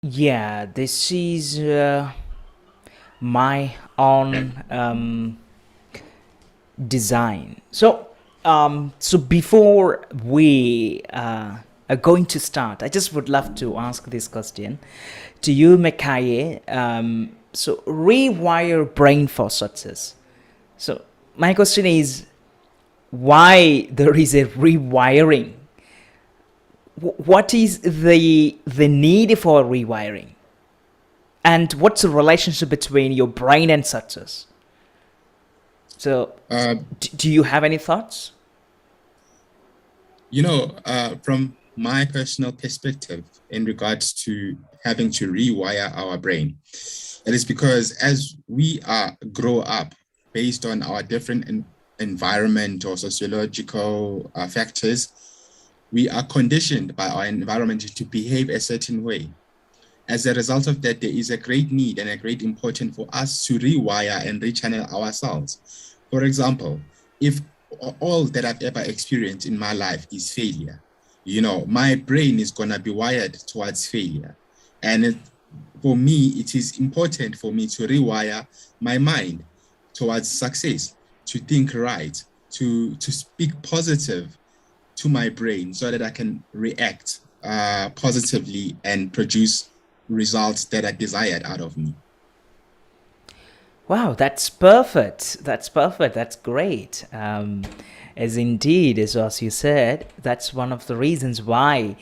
Yeah, this is my own design. So before we are going to start, I just would love to ask this question to you, Mekaye. So rewire brain for success. So my question is, why there is a rewiring? What is the need for rewiring? And what's the relationship between your brain and success? So, Uh, do you have any thoughts? from my personal perspective in regards to having to rewire our brain, it is because as we grow up based on our different environment or sociological factors, we are conditioned by our environment to behave a certain way. As a result of that, there is a great need and a great importance for us to rewire and rechannel ourselves. For example, if all that I've ever experienced in my life is failure, my brain is going to be wired towards failure. And for me, it is important for me to rewire my mind towards success, to think right, to speak positive to my brain so that I can react positively and produce results that are desired out of me. Wow, that's perfect. That's perfect. That's great. As indeed, as you said, that's one of the reasons why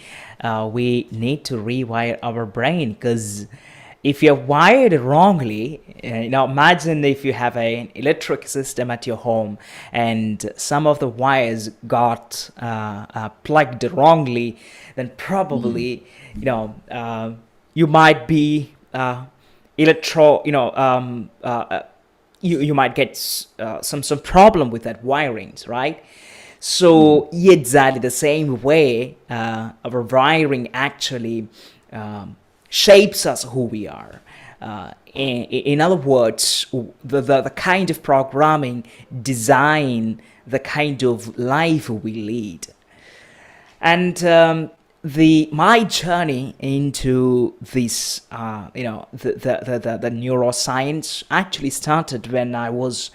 we need to rewire our brain. Because if you're wired wrongly, imagine if you have an electric system at your home and some of the wires got plugged wrongly, then Mm, probably, you might be electro you might get some problem with that wirings, right? mm, So exactly the same way our wiring actually shapes us who we are. In other words, the kind of programming design the kind of life we lead. And the my journey into this the neuroscience actually started when I was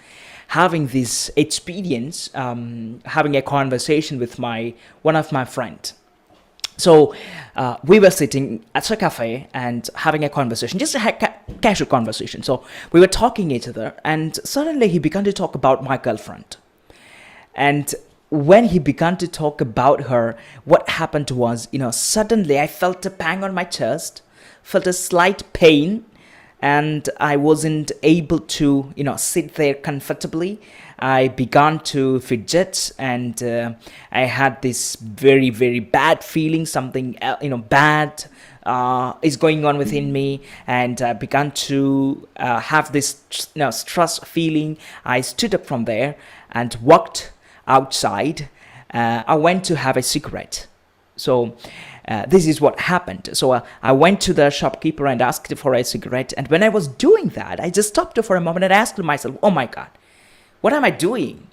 having this experience, having a conversation with my one of my friend. So we were sitting at a cafe and having a conversation, just a casual conversation. So we were talking each other, and suddenly he began to talk about my girlfriend. And when he began to talk about her, what happened was, suddenly I felt a pang on my chest, felt a slight pain, and I wasn't able to, sit there comfortably. I began to fidget, and I had this very, very bad feeling. Something, bad is going on within mm, me, and I began to have this, stress feeling. I stood up from there and walked outside. I went to have a cigarette. So this is what happened. So I went to the shopkeeper and asked for a cigarette. And when I was doing that, I just stopped for a moment and asked myself, oh my God, what am I doing?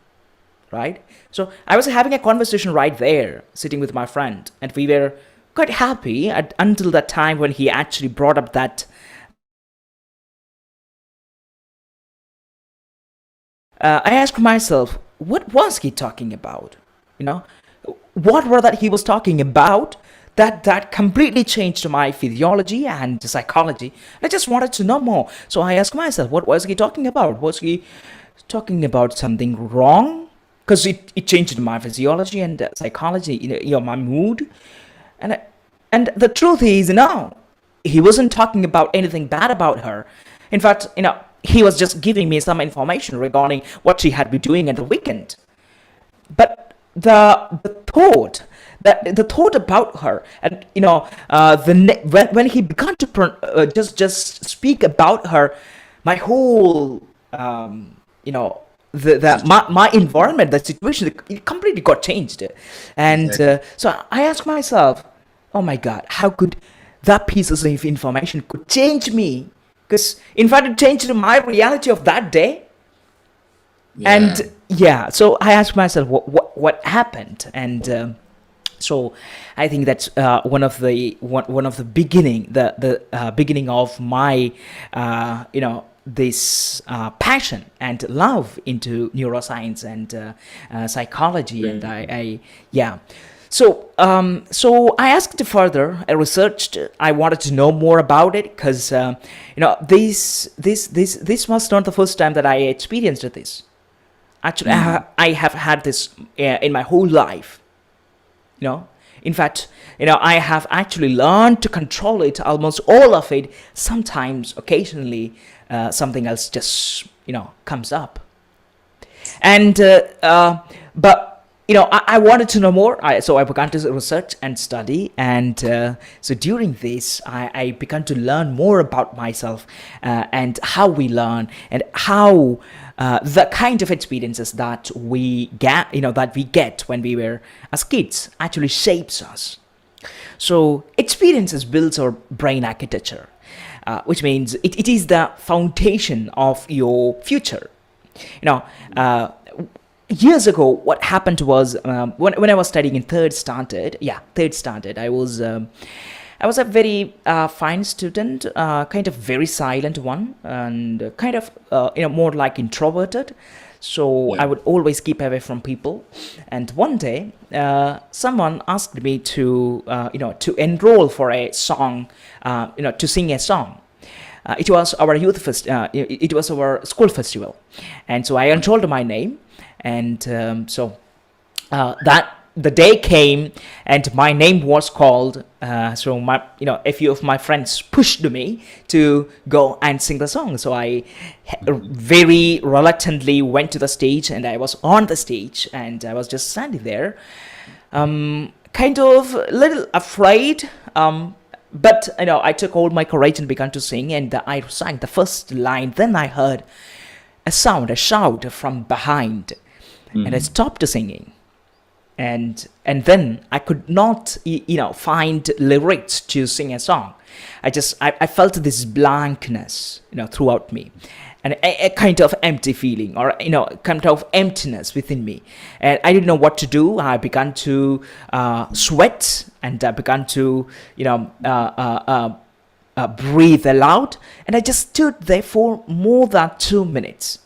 Right? So I was having a conversation right there, sitting with my friend. And we were quite happy until that time when he actually brought up that. I asked myself, what was he talking about? You know, what were that he was talking about that completely changed my physiology and psychology. I just wanted to know more. So I asked myself, what was he talking about? Was he talking about something wrong? Because it changed my physiology and psychology, my mood. And and the truth is, no, he wasn't talking about anything bad about her. In fact, he was just giving me some information regarding what she had been doing at the weekend. But the thought about her, and when he began to just speak about her, my whole my environment, the situation, it completely got changed. And exactly. so I asked myself, oh my God, how could that piece of information could change me? Because in fact it changed my reality of that day. Yeah. And yeah, so I asked myself what happened. And So I think that's one of the beginning, the beginning of my this passion and love into neuroscience and psychology. And I yeah. So I asked further. I researched. I wanted to know more about it because this was not the first time that I experienced this. Actually, I have had this in my whole life. In fact, I have actually learned to control it, almost all of it. Sometimes, occasionally, something else just comes up. And but I wanted to know more. So I began to research and study, and so during this, I began to learn more about myself and how we learn, and how the kind of experiences that we get when we were as kids actually shapes us. So experiences builds our brain architecture, which means it is the foundation of your future. Years ago, what happened was when I was studying in third standard, I was a very fine student, kind of very silent one, and kind of more like introverted. So I would always keep away from people. And one day, someone asked me to to enroll for a song, to sing a song. It was our it was our school festival, and so I enrolled my name, and that the day came and my name was called. So a few of my friends pushed me to go and sing the song. So I very reluctantly went to the stage, and I was on the stage, and I was just standing there, kind of a little afraid. But I took all my courage and began to sing, and I sang the first line. Then I heard a shout from behind, and I stopped singing. And then I could not find lyrics to sing a song. I felt this blankness throughout me, and a kind of empty feeling, or kind of emptiness within me, and I didn't know what to do. I began to sweat, and I began to breathe aloud, and I just stood there for more than 2 minutes,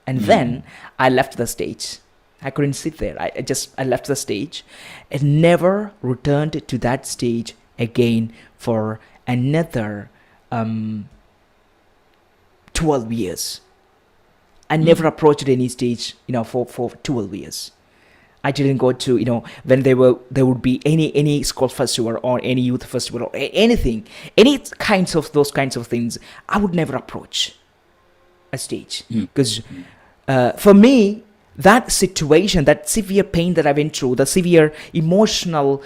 and then I left the stage. I couldn't sit there. I left the stage and never returned to that stage again for another 12 years. I never approached any stage, for 12 years. I didn't go to, when there would be any school festival or any youth festival or anything, those kinds of things, I would never approach a stage. Because for me, that situation, that severe pain that I went through, the severe emotional,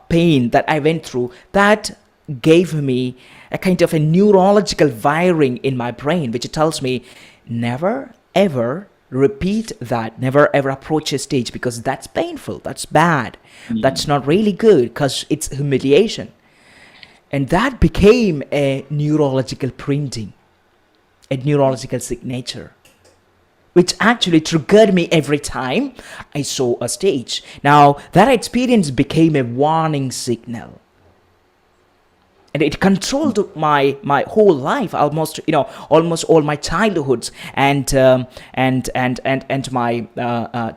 pain that I went through, that gave me a kind of a neurological wiring in my brain, which tells me never ever repeat that, never ever approach a stage, because that's painful, that's bad, that's not really good, because it's humiliation. And that became a neurological printing, a neurological signature, which actually triggered me every time I saw a stage. Now, that experience became a warning signal. And it controlled my whole life, almost all my childhoods and my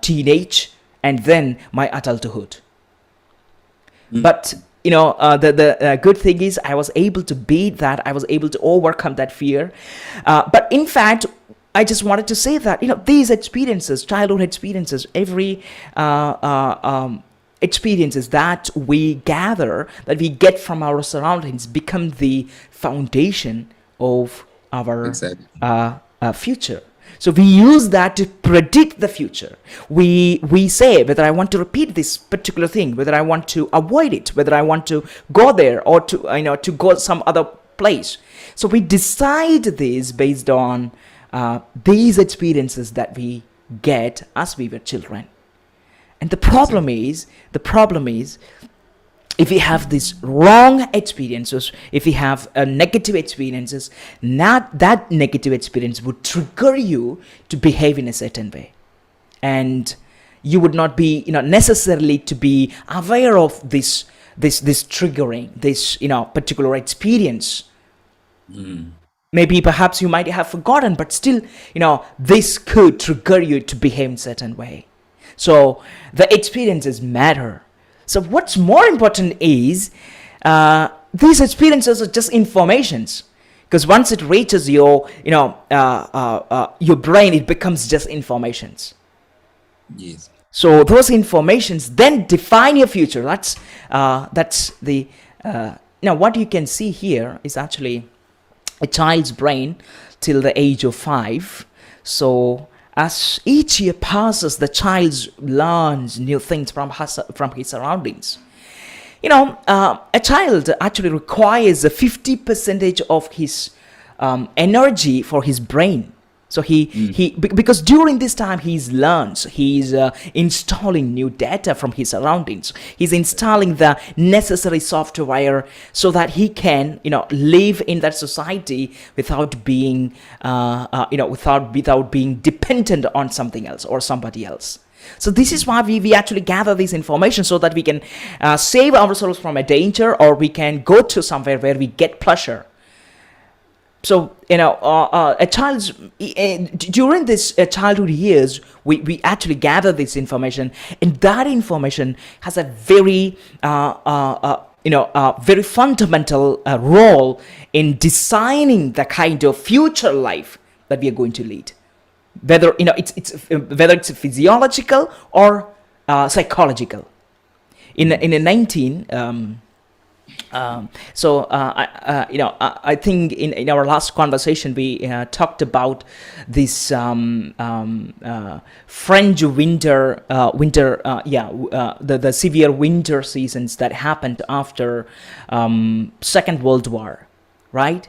teenage, and then my adulthood. But the good thing is I was able to beat that. I was able to overcome that fear. But in fact, I just wanted to say that these experiences, childhood experiences, every experiences that we gather, that we get from our surroundings, become the foundation of our future. So we use that to predict the future. We say whether I want to repeat this particular thing, whether I want to avoid it, whether I want to go there or to go some other place. So we decide this based on these experiences that we get as we were children. And the problem is, if we have these wrong experiences, if we have negative experiences, that negative experience would trigger you to behave in a certain way. And you would not be, necessarily to be aware of this triggering, this, particular experience. Maybe perhaps you might have forgotten, but still, this could trigger you to behave in a certain way. So the experiences matter. So what's more important is these experiences are just informations, because once it reaches your brain, it becomes just informations. Yes. So those informations then define your future. That's the now what you can see here is actually a child's brain till the age of 5. So as each year passes, the child learns new things from his surroundings. A child actually requires a 50% of his energy for his brain. So because during this time he's installing new data from his surroundings. He's installing the necessary software so that he can, live in that society without being, without being dependent on something else or somebody else. So this is why we actually gather this information, so that we can save ourselves from a danger, or we can go to somewhere where we get pleasure. So, a child's during this childhood years, we actually gather this information, and that information has a very, very fundamental role in designing the kind of future life that we are going to lead. Whether it's physiological or psychological. In the 19. I think in our last conversation we talked about this French the severe winter seasons that happened after Second World War, right?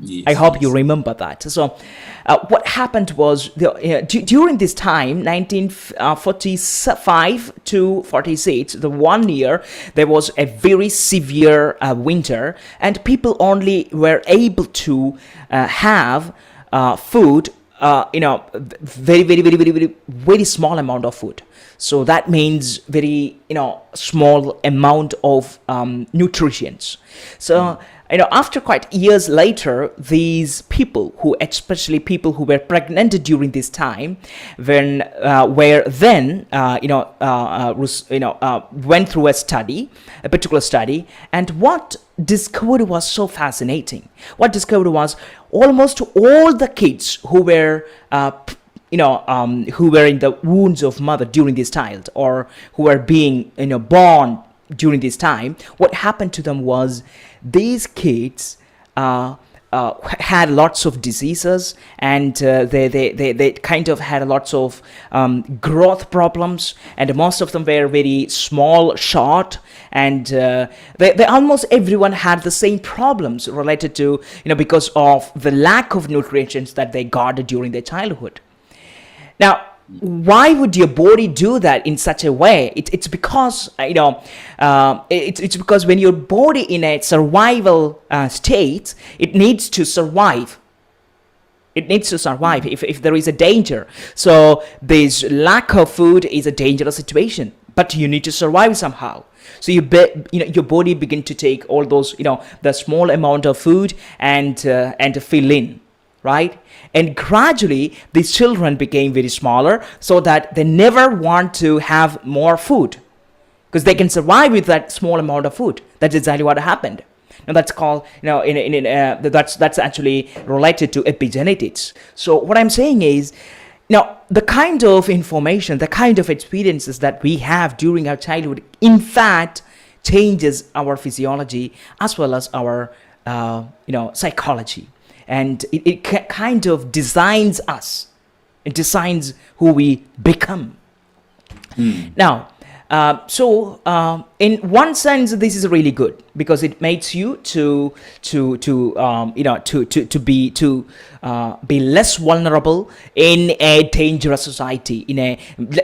Yes, I hope you remember that. So what happened was during this time, 1945 to 46, the 1 year, there was a very severe winter, and people only were able to have food, very, very, very, very, very, very small amount of food. So that means very, small amount of nutrients. So after quite years later, these people especially people who were pregnant during this time, were then went through a particular study, and what discovered was so fascinating. What discovered was almost all the kids who were who were in the wounds of mother during this child, or who were being born during this time, what happened to them was these kids had lots of diseases, and they kind of had lots of growth problems, and most of them were very small, short, and they almost everyone had the same problems related to, because of the lack of nutrients that they got during their childhood. Now, why would your body do that in such a way? It's because it's because when your body in a survival state, it needs to survive. It needs to survive if there is a danger. So this lack of food is a dangerous situation, but you need to survive somehow. So your body begin to take all those the small amount of food and fill in. Right? And gradually, these children became very smaller, so that they never want to have more food, because they can survive with that small amount of food. That's exactly what happened. Now that's called, that's actually related to epigenetics. So what I'm saying is, now the kind of information, the kind of experiences that we have during our childhood, in fact, changes our physiology as well as our, psychology. And it kind of designs us. It designs who we become. Now, in one sense, this is really good, because it makes you to be less vulnerable in a dangerous society.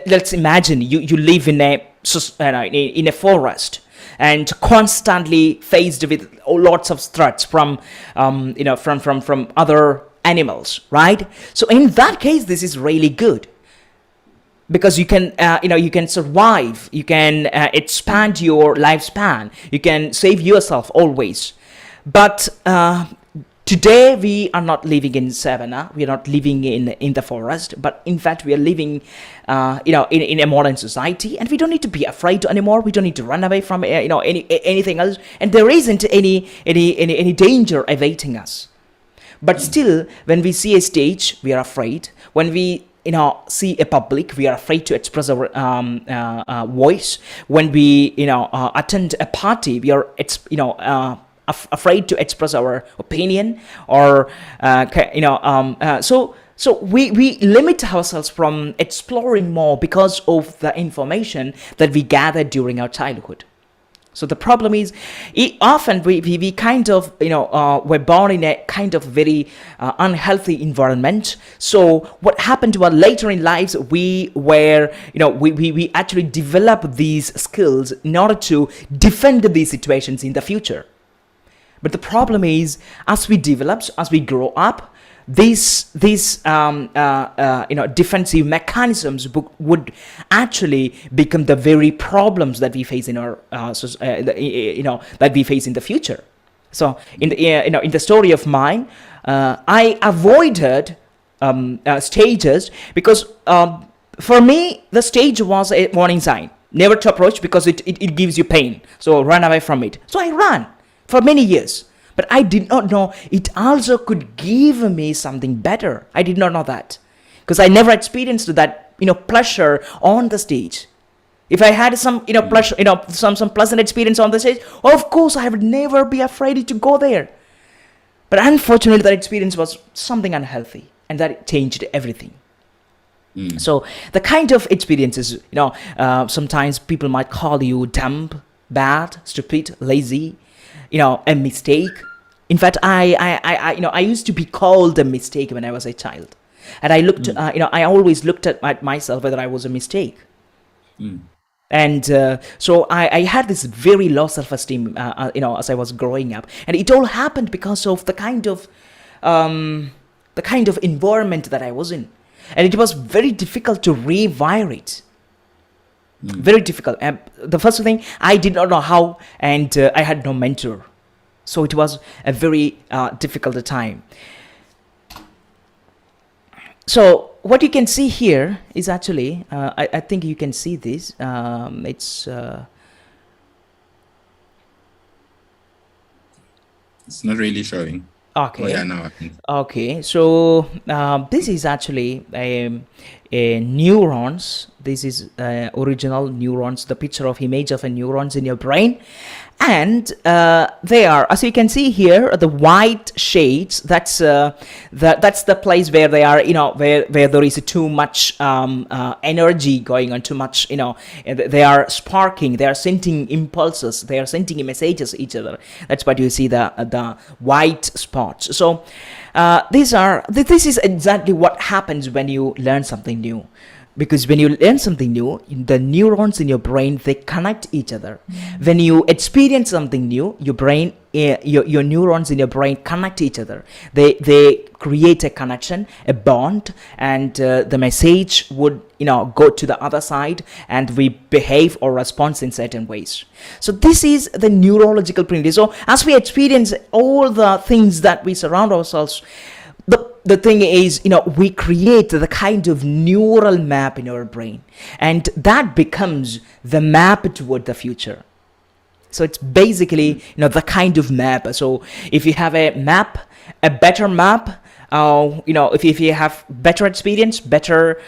Let's imagine you live in a forest, and constantly faced with lots of threats from other animals, right? So in that case, this is really good, because you can you can survive, you can expand your lifespan, you can save yourself always. But today we are not living in savannah, we are not living in the forest, but in fact we are living in a modern society, and we don't need to be afraid anymore, we don't need to run away from anything else, and there isn't any danger awaiting us. But still, when we see a stage, we are afraid. When we see a public, we are afraid to express our voice. When we attend a party, we are afraid to express our opinion, or so we limit ourselves from exploring more because of the information that we gathered during our childhood. So the problem is, often we kind of we're born in a kind of very unhealthy environment. So what happened to us later in lives, we actually develop these skills in order to defend these situations in the future. But the problem is, as we develop, as we grow up, these defensive mechanisms would actually become the very problems that we face in our that we face in the future. So in the story of mine, I avoided stages because for me the stage was a warning sign, never to approach because it gives you pain, so run away from it. So I ran for many years. But I did not know it also could give me something better. I did not know that, because I never experienced that pleasure on the stage. If I had some pleasure, some pleasant experience on the stage, of course I would never be afraid to go there. But unfortunately, that experience was something unhealthy, and that changed everything. So the kind of experiences, sometimes people might call you dumb, bad, stupid, lazy, a mistake. In fact, I used to be called a mistake when I was a child, and I looked, I always looked at myself whether I was a mistake, and so I had this very low self-esteem, as I was growing up, and it all happened because of the kind of environment that I was in, and it was very difficult to rewire it. Very difficult. The first thing, I did not know how, and I had no mentor. So it was a very difficult time. So what you can see here is actually, I think you can see this. It's not really showing. Okay. Oh, yeah, now I can. Okay, so this is actually a neurons. This is original neurons, the picture of image of a neurons in your brain. And they are, as you can see here, the white shades. That's the place where they are, where there is too much energy going on, too much, they are sparking, they are sending impulses, they are sending messages each other. That's what you see, the white spots. So this is exactly what happens when you learn something new. Because when you learn something new, the neurons in your brain, they connect each other. When you experience something new, your brain, your neurons in your brain connect each other. They create a connection, a bond, and the message would go to the other side, and we behave or respond in certain ways. So this is the neurological principle. So as we experience all the things that we surround ourselves, the thing is, we create the kind of neural map in our brain, and that becomes the map toward the future. So it's basically, the kind of map. So if you have a map, a better map, if you have better experience, better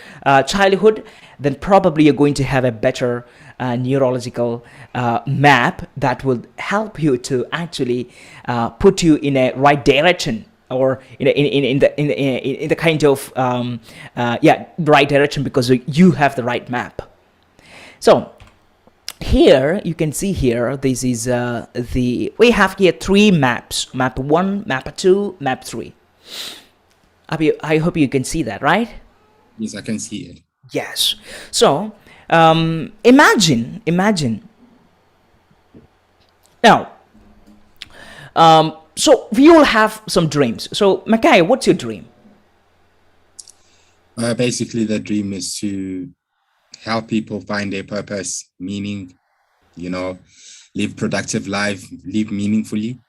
childhood, then probably you're going to have a better neurological map that will help you to actually put you in a right direction, or in the kind of right direction, because you have the right map. So here you can see here, this is we have here 3 maps: map 1, map 2, map 3. I hope you can see that, right? Yes, I can see it. Yes. So imagine now. So we all have some dreams. So Mackay, what's your dream? Basically, the dream is to help people find their purpose, meaning, live productive life, live meaningfully.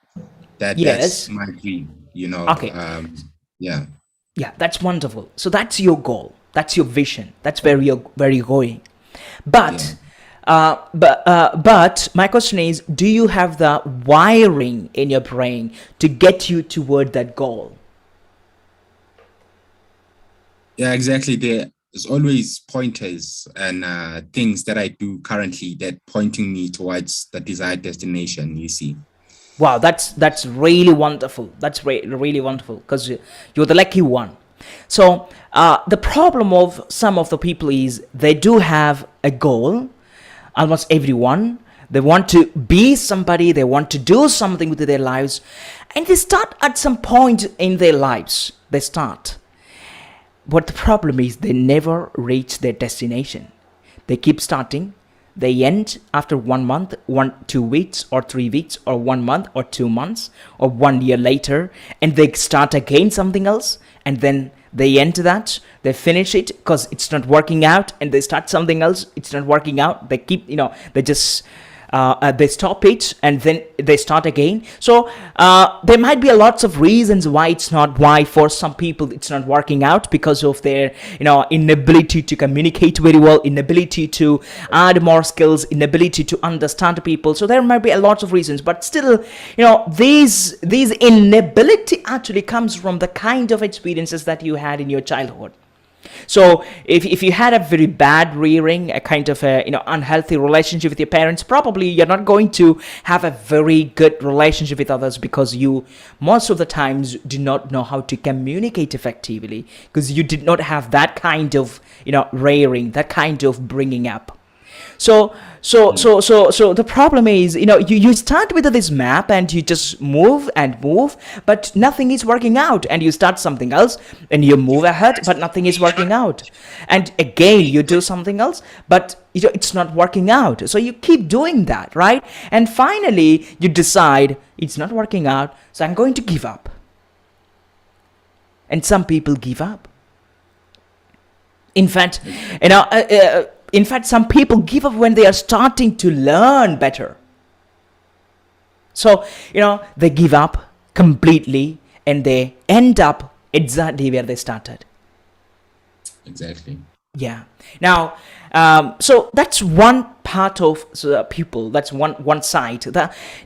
That's Yes. my dream, Okay. yeah. Yeah, that's wonderful. So that's your goal. That's your vision. That's where you're going. Yeah. But but my question is, do you have the wiring in your brain to get you toward that goal? Yeah, exactly. There's always pointers and things that I do currently that pointing me towards the desired destination, you see. Wow, that's really wonderful. That's really wonderful because you're the lucky one. So the problem of some of the people is they do have a goal. Almost everyone, they want to be somebody. They want to do something with their lives, and they start at some point in their lives. They start. But the problem is they never reach their destination. They keep starting. They end after 1 month, 2 weeks, or 3 weeks, or 1 month, or 2 months, or 1 year later, and they start again something else, and then they end that. They finish it because it's not working out, and they start something else. It's not working out. They keep, they just they stop it and then they start again. So there might be lots of reasons why for some people it's not working out, because of their inability to communicate very well, inability to add more skills, inability to understand people. So there might be a lot of reasons, but still, these inability actually comes from the kind of experiences that you had in your childhood. So if you had a very bad rearing, a kind of unhealthy relationship with your parents, probably you're not going to have a very good relationship with others, because you most of the times do not know how to communicate effectively, because you did not have that kind of rearing, that kind of bringing up. So the problem is, you start with this map and you just move and move, but nothing is working out, and you start something else and you move ahead, but nothing is working out, and again you do something else, but it's not working out. So you keep doing that, right? And finally you decide it's not working out, so I'm going to give up. And some people give up. In fact, some people give up when they are starting to learn better. So, they give up completely and they end up exactly where they started. Exactly. Yeah. Now, so that's one part of people. That's one side.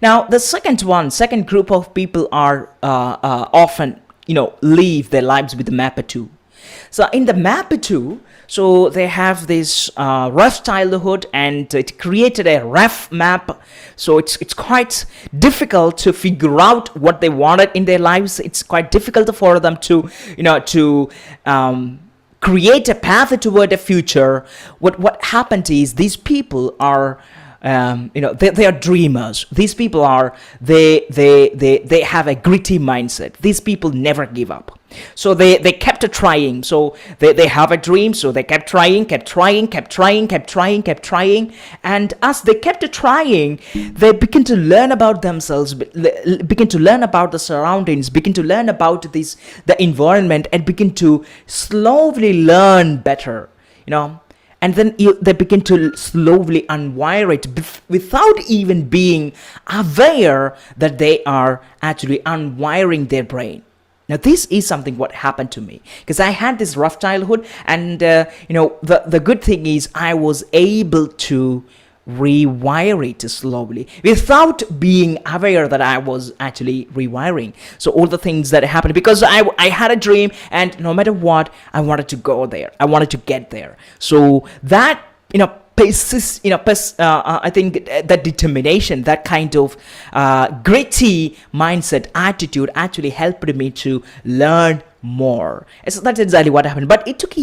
Now, the second group of people are often, live their lives with the mapper 2. So in the mapper 2, so they have this rough childhood, and it created a rough map. So it's quite difficult to figure out what they wanted in their lives. It's quite difficult for them to create a path toward a future. What happened is, these people are they are dreamers. These people are they have a gritty mindset. These people never give up. So they kept trying. So they have a dream. So they kept trying. And as they kept trying, they begin to learn about themselves, begin to learn about the surroundings, begin to learn about the environment, and begin to slowly learn better. And then they begin to slowly unwire it without even being aware that they are actually unwiring their brain. Now, this is something what happened to me, because I had this rough childhood, and the good thing is I was able to rewire it slowly without being aware that I was actually rewiring. So all the things that happened, because I had a dream, and no matter what, I wanted to go there. I wanted to get there. So that I think that determination, that kind of gritty mindset, attitude actually helped me to learn more. So that's exactly what happened. But it took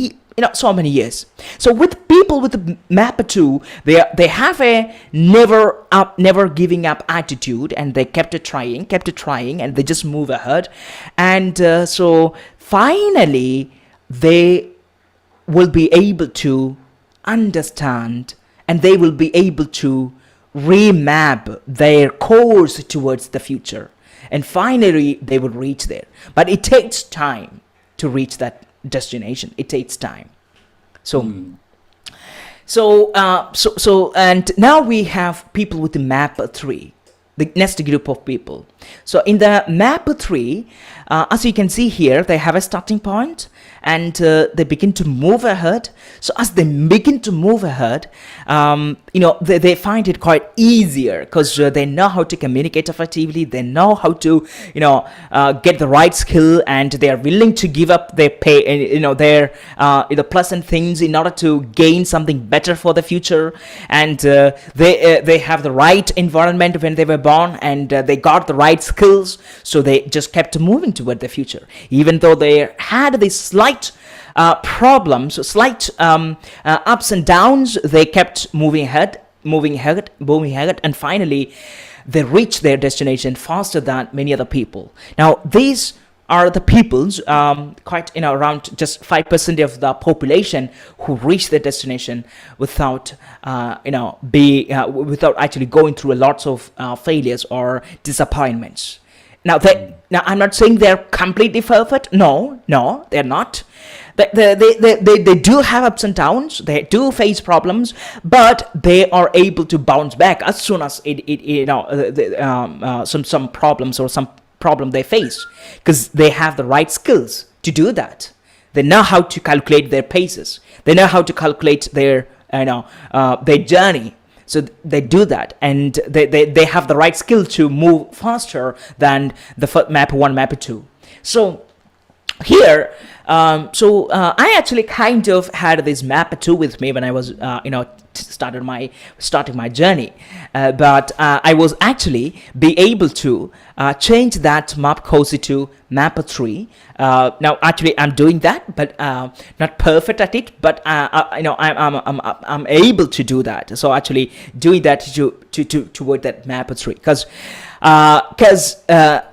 so many years. So with people with the mapper 2, they have a never giving up attitude, and they kept trying, and they just move ahead. And so finally they will be able to understand, and they will be able to remap their course towards the future, and finally they will reach there. But it takes time to reach that destination. It takes time. So And now we have people with the map 3, the next group of people. So in the map 3, as you can see here, they have a starting point, and they begin to move ahead. So as they begin to move ahead, they find it quite easier because they know how to communicate effectively. They know how to, get the right skill, and they are willing to give up their pay, their pleasant things in order to gain something better for the future. And they have the right environment when they were born, and they got the right skills, so they just kept moving toward the future, even though they had these slight problems, slight ups and downs. They kept moving ahead, and finally they reached their destination faster than many other people. Now these are the peoples, quite around just 5% of the population who reach their destination without without actually going through lots of failures or disappointments. Now I'm not saying they're completely perfect. No, they're not. They do have ups and downs. They do face problems, but they are able to bounce back as soon as some problems or some problem they face, because they have the right skills to do that. They know how to calculate their paces. They know how to calculate their journey. So they do that, and they have the right skill to move faster than the map 1, map 2. So here, I actually kind of had this map 2 with me when I was, starting my journey, but I was actually be able to change that map cozy to map 3. Now actually I'm doing that, but not perfect at it, but I'm able to do that. So actually doing that toward that map 3, because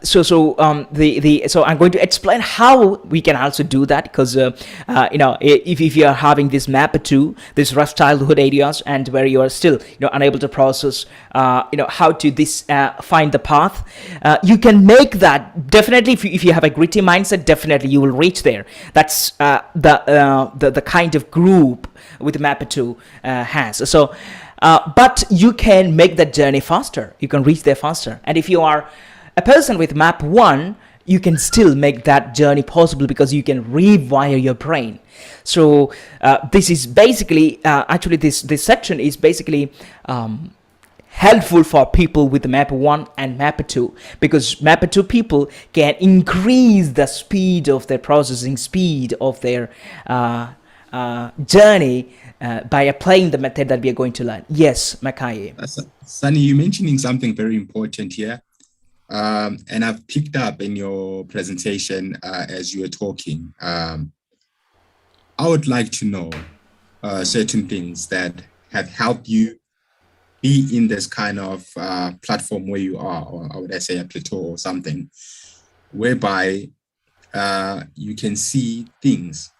so I'm going to explain how we can also do that, because if you are having this map 2, this rough childhood areas, and where you are still unable to process how to find the path, you can make that definitely. If you have a gritty mindset, definitely you will reach there. That's the kind of group with map 2 has. So but you can make that journey faster. You can reach there faster. And if you are a person with map 1, you can still make that journey possible, because you can rewire your brain. So this is basically actually this section is basically helpful for people with map 1 and map 2, because map 2 people can increase the speed of their processing, speed of their journey by applying the method that we are going to learn. Yes, Makai. Sunny, you're mentioning something very important here. And I've picked up in your presentation as you were talking. I would like to know certain things that have helped you be in this kind of platform where you are, or would I say a plateau or something, whereby you can see things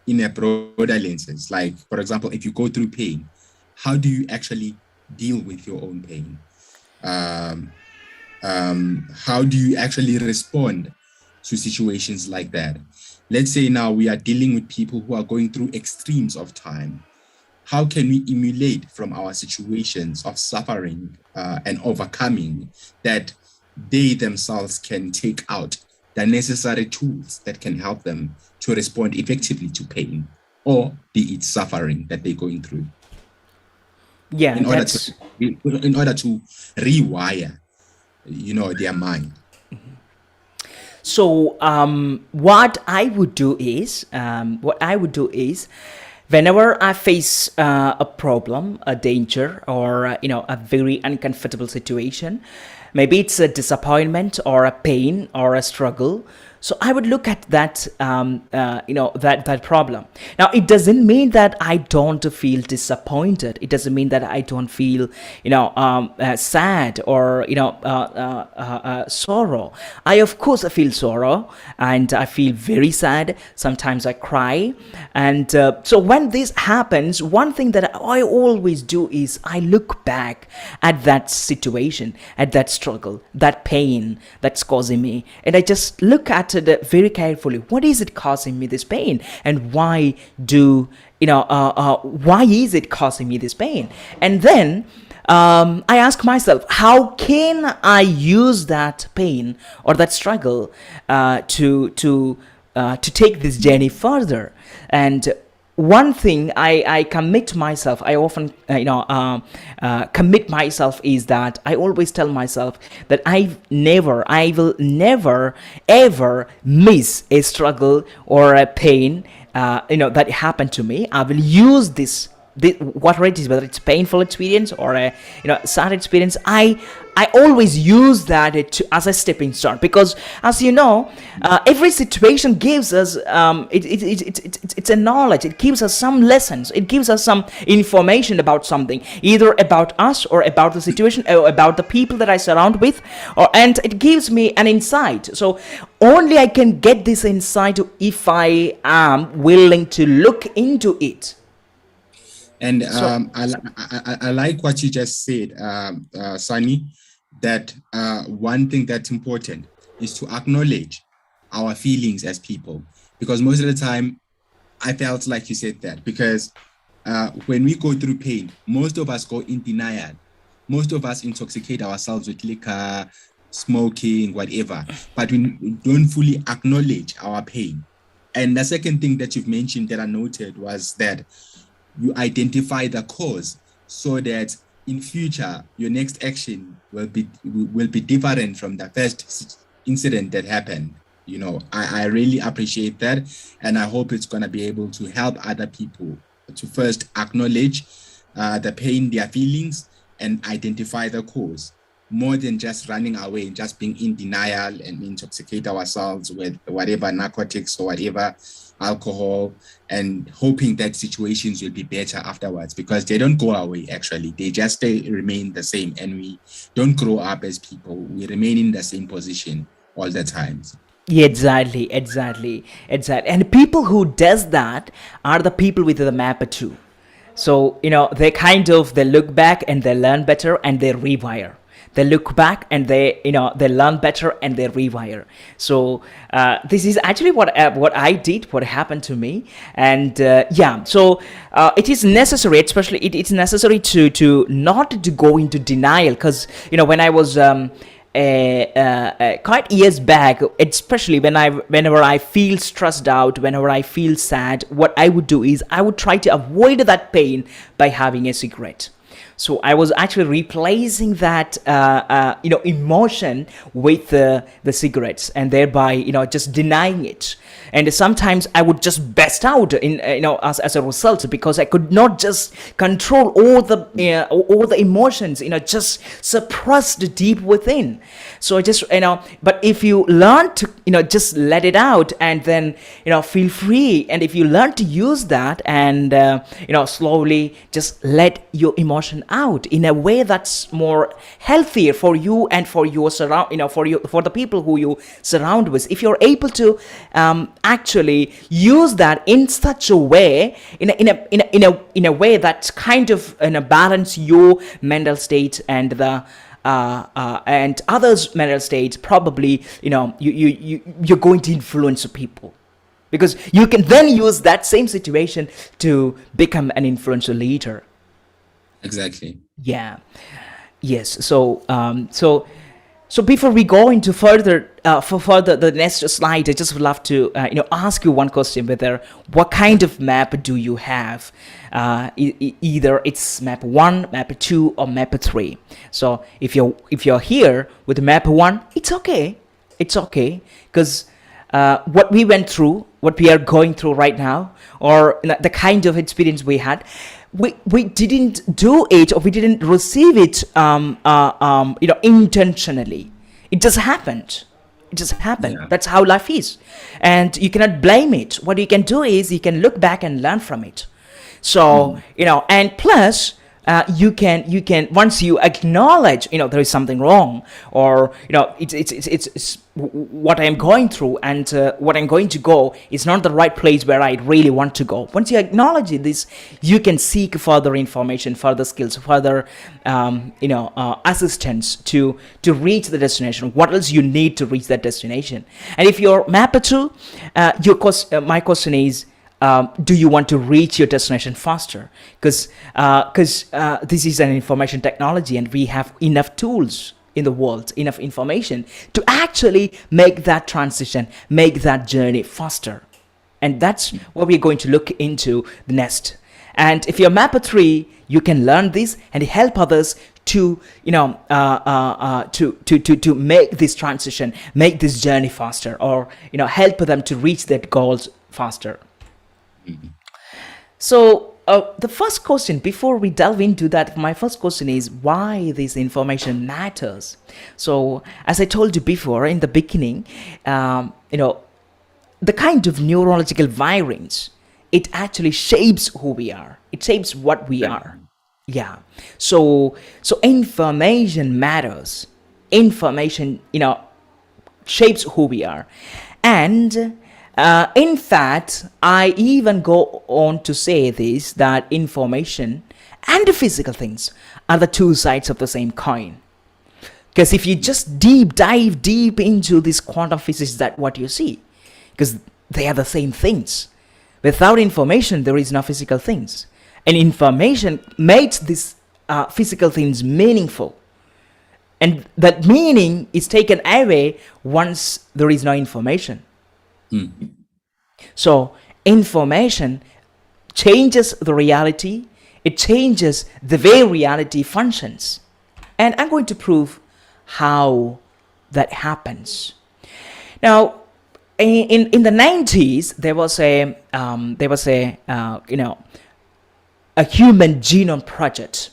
in a broader lenses. Like, for example, if you go through pain, how do you actually deal with your own pain? How do you actually respond to situations like that? Let's say now we are dealing with people who are going through extremes of time. How can we emulate from our situations of suffering and overcoming, that they themselves can take out the necessary tools that can help them to respond effectively to pain, or be it suffering that they're going through? Yeah, in order to rewire, their mind. So what I would do is, whenever I face a problem, a danger, or a very uncomfortable situation, maybe it's a disappointment or a pain or a struggle, so I would look at that that problem. Now it doesn't mean that I don't feel disappointed. It doesn't mean that I don't feel sad or sorrow. I of course feel sorrow, and I feel very sad. Sometimes I cry, and so when this happens, one thing that I always do is I look back at that situation, at that struggle, that pain that's causing me, and I just look at at it very carefully. What is it causing me this pain, and why do why is it causing me this pain? And then I ask myself, how can I use that pain or that struggle to take this journey further? And one thing I commit myself, I often commit myself, is that I always tell myself that I will never ever miss a struggle or a pain that happened to me. I will use this whatever it is, whether it's painful experience or a sad experience. I always use that as a stepping stone, because as you know, every situation gives us it's a knowledge. It gives us some lessons. It gives us some information about something, either about us or about the situation or about the people that I surround with, and it gives me an insight. So only I can get this insight if I am willing to look into it. And I like what you just said, Sunny, that one thing that's important is to acknowledge our feelings as people. Because most of the time, I felt like you said that, because when we go through pain, most of us go in denial. Most of us intoxicate ourselves with liquor, smoking, whatever, but we don't fully acknowledge our pain. And the second thing that you've mentioned that I noted was that you identify the cause, so that in future your next action will be different from the first incident that happened. I really appreciate that, and I hope it's going to be able to help other people to first acknowledge the pain, their feelings, and identify the cause, more than just running away and just being in denial and intoxicate ourselves with whatever narcotics or whatever alcohol, and hoping that situations will be better afterwards, because they don't go away. Actually, they just remain the same, and we don't grow up as people. We remain in the same position all the time. Yeah, exactly. And people who does that are the people with the mapper too. So they look back and they learn better and they rewire. They look back and they learn better and they rewire. So this is actually what I did, what happened to me. And so it is necessary, especially it's necessary to not to go into denial, because when I was quite years back, especially whenever I feel stressed out, whenever I feel sad, what I would do is I would try to avoid that pain by having a cigarette. So I was actually replacing that emotion with the cigarettes, and thereby just denying it. And sometimes I would just burst out as a result, because I could not just control all the emotions, just suppressed deep within. So I just but if you learn to just let it out and then feel free, and if you learn to use that and slowly just let your emotion out in a way that's more healthier for you and for your for the people who you surround with, if you're able to actually use that in such a way, in a way that kind of balance your mental state and the and others' mental states, probably you're going to influence people, because you can then use that same situation to become an influential leader. Exactly. Yeah. Yes. So before we go into further the next slide, I just would love to ask you one question: whether what kind of map do you have? Either it's map 1, map 2, or map 3. So if you're here with map 1, it's okay, because what we went through, what we are going through right now, or the kind of experience we had, we didn't do it, or we didn't receive it intentionally. It just happened. Yeah. That's how life is, and you cannot blame it. What you can do is you can look back and learn from it. So and plus you can once you acknowledge, there is something wrong, or it's what I'm going through, and what I'm going to go is not the right place where I really want to go. Once you acknowledge this, you can seek further information, further skills, further assistance to reach the destination. What else you need to reach that destination? And if you're mapper 2, my question is, do you want to reach your destination faster? Because this is an information technology, and we have enough tools in the world, enough information to actually make that transition, make that journey faster. And that's what we're going to look into next. And if you're mapper 3, you can learn this and help others to to make this transition, make this journey faster, or help them to reach their goals faster. So the first question, before we delve into that, my first question is why this information matters. So as I told you before in the beginning, the kind of neurological wirings, it actually shapes who we are. It shapes what we are. Yeah. So information matters. Information, shapes who we are. And in fact, I even go on to say this, that information and physical things are the two sides of the same coin. Because if you just dive deep into this quantum physics, that's what you see. Because they are the same things. Without information, there is no physical things. And information makes these physical things meaningful. And that meaning is taken away once there is no information. So information changes the reality. It changes the way reality functions. And I'm going to prove how that happens. Now, in the 90s, there was a human genome project.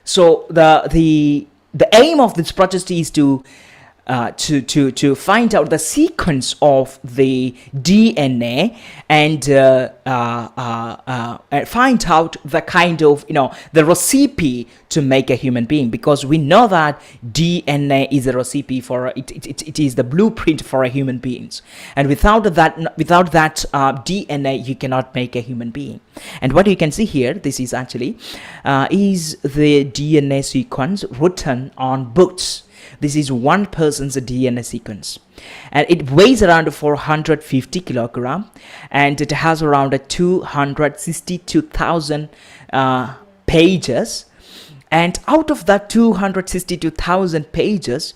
So the aim of this project is to find out the sequence of the DNA and find out the kind of the recipe to make a human being, because we know that DNA is a recipe for it is the blueprint for a human being, and without that DNA you cannot make a human being. And what you can see here, this is actually is the DNA sequence written on books. This is one person's DNA sequence, and it weighs around 450 kilogram, and it has around 262,000 pages. And out of that 262,000 pages,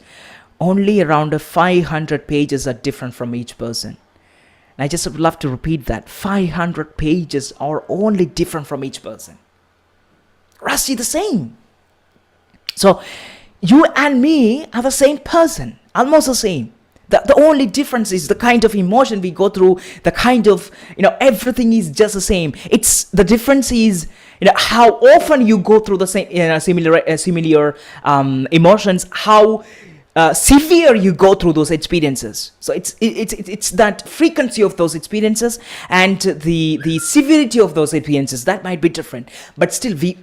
only around 500 pages are different from each person. And I just would love to repeat that. 500 pages are only different from each person. Rest is the same. So you and me are the same person, almost the same. The only difference is the kind of emotion we go through, the kind of, everything is just the same. The difference is, how often you go through the same, similar emotions, how severe you go through those experiences. So it's that frequency of those experiences and the severity of those experiences that might be different, but still we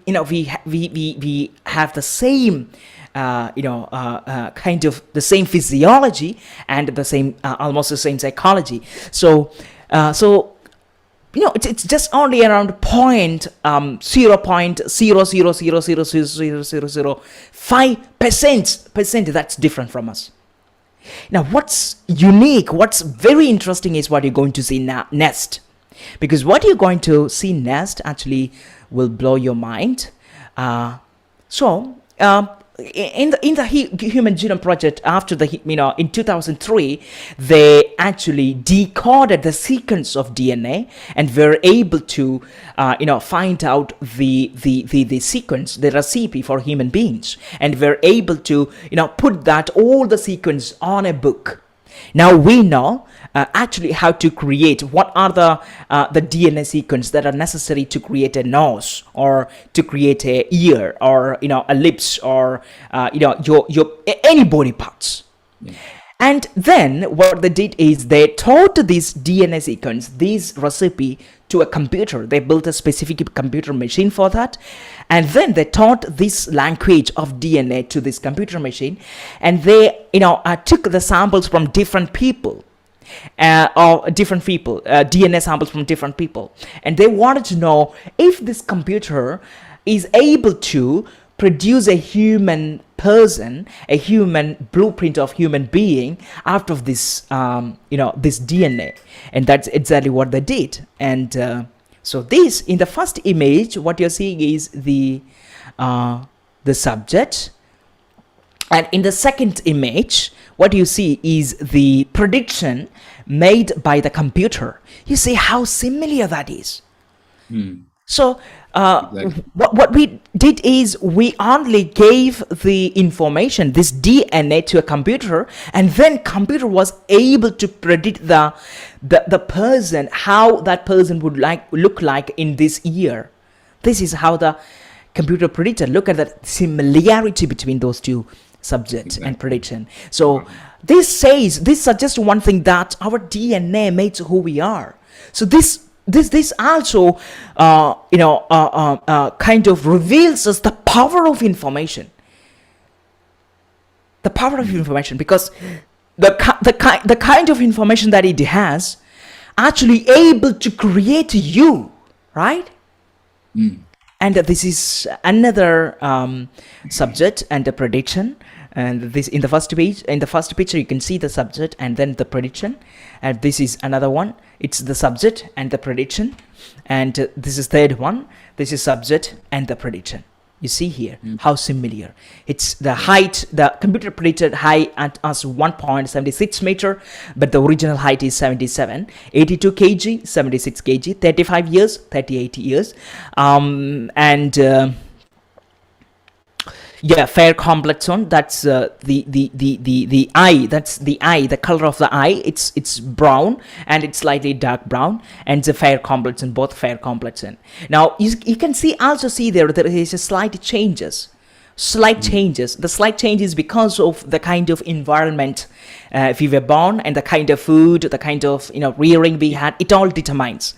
have the same kind of the same physiology and the same almost the same psychology. So it's just only around 0.0000005% that's different from us. Now, what's unique, what's very interesting is what you're going to see next, because what you're going to see next actually will blow your mind. In the Human Genome Project, after in 2003, they actually decoded the sequence of DNA and were able to find out the sequence, the recipe for human beings, and were able to put that all the sequence on a book. Now we know actually how to create, what are the DNA sequence that are necessary to create a nose, or to create a ear, or a lips, or your any body parts. Yeah. And then what they did is they taught this DNA sequence, this recipe, to a computer. They built a specific computer machine for that, and then they taught this language of DNA to this computer machine, and they took the samples from different people, DNA samples from different people, and they wanted to know if this computer is able to produce a human person, a human blueprint of human being out of this this DNA. And that's exactly what they did. And so this, in the first image, what you're seeing is the subject, and in the second image what you see is the prediction made by the computer. You see how similar that is. So Exactly. what we did is we only gave the information, this DNA, to a computer, and then computer was able to predict the person, how that person would look like in this year. This is how the computer predicted. Look at the similarity between those two subjects and prediction. So this suggests one thing, that our DNA makes who we are. So this also kind of reveals us the power of information. The power of information, because the kind of information that it has actually able to create you, right? And this is another subject and the prediction. And this, in the first picture you can see the subject and then the prediction, and this is another one, it's the subject and the prediction, and this is third one, this is subject and the prediction. You see here how similar. It's the height, the computer predicted height as 1.76 meter, but the original height is 77, 82 kg, 76 kg, 35 years, 38 years, fair complexion. That's the eye. That's the eye. The color of the eye. It's brown and it's slightly dark brown, and it's a fair complexion. Both fair complexion. Now you can also see there is a slight changes. The slight changes because of the kind of environment if we were born, and the kind of food, the kind of rearing we had. It all determines.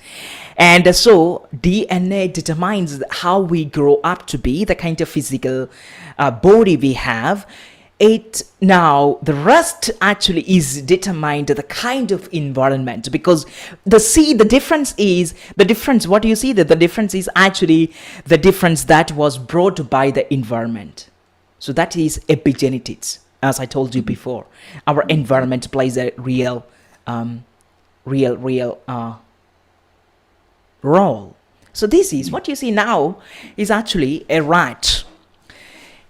And so DNA determines how we grow up to be, the kind of physical body we have. Now the rest actually is determined the kind of environment, because the difference is what you see, that the difference is actually the difference that was brought by the environment. So that is epigenetics, as I told you before. Our environment plays a real role. So this is what you see now is actually a rat.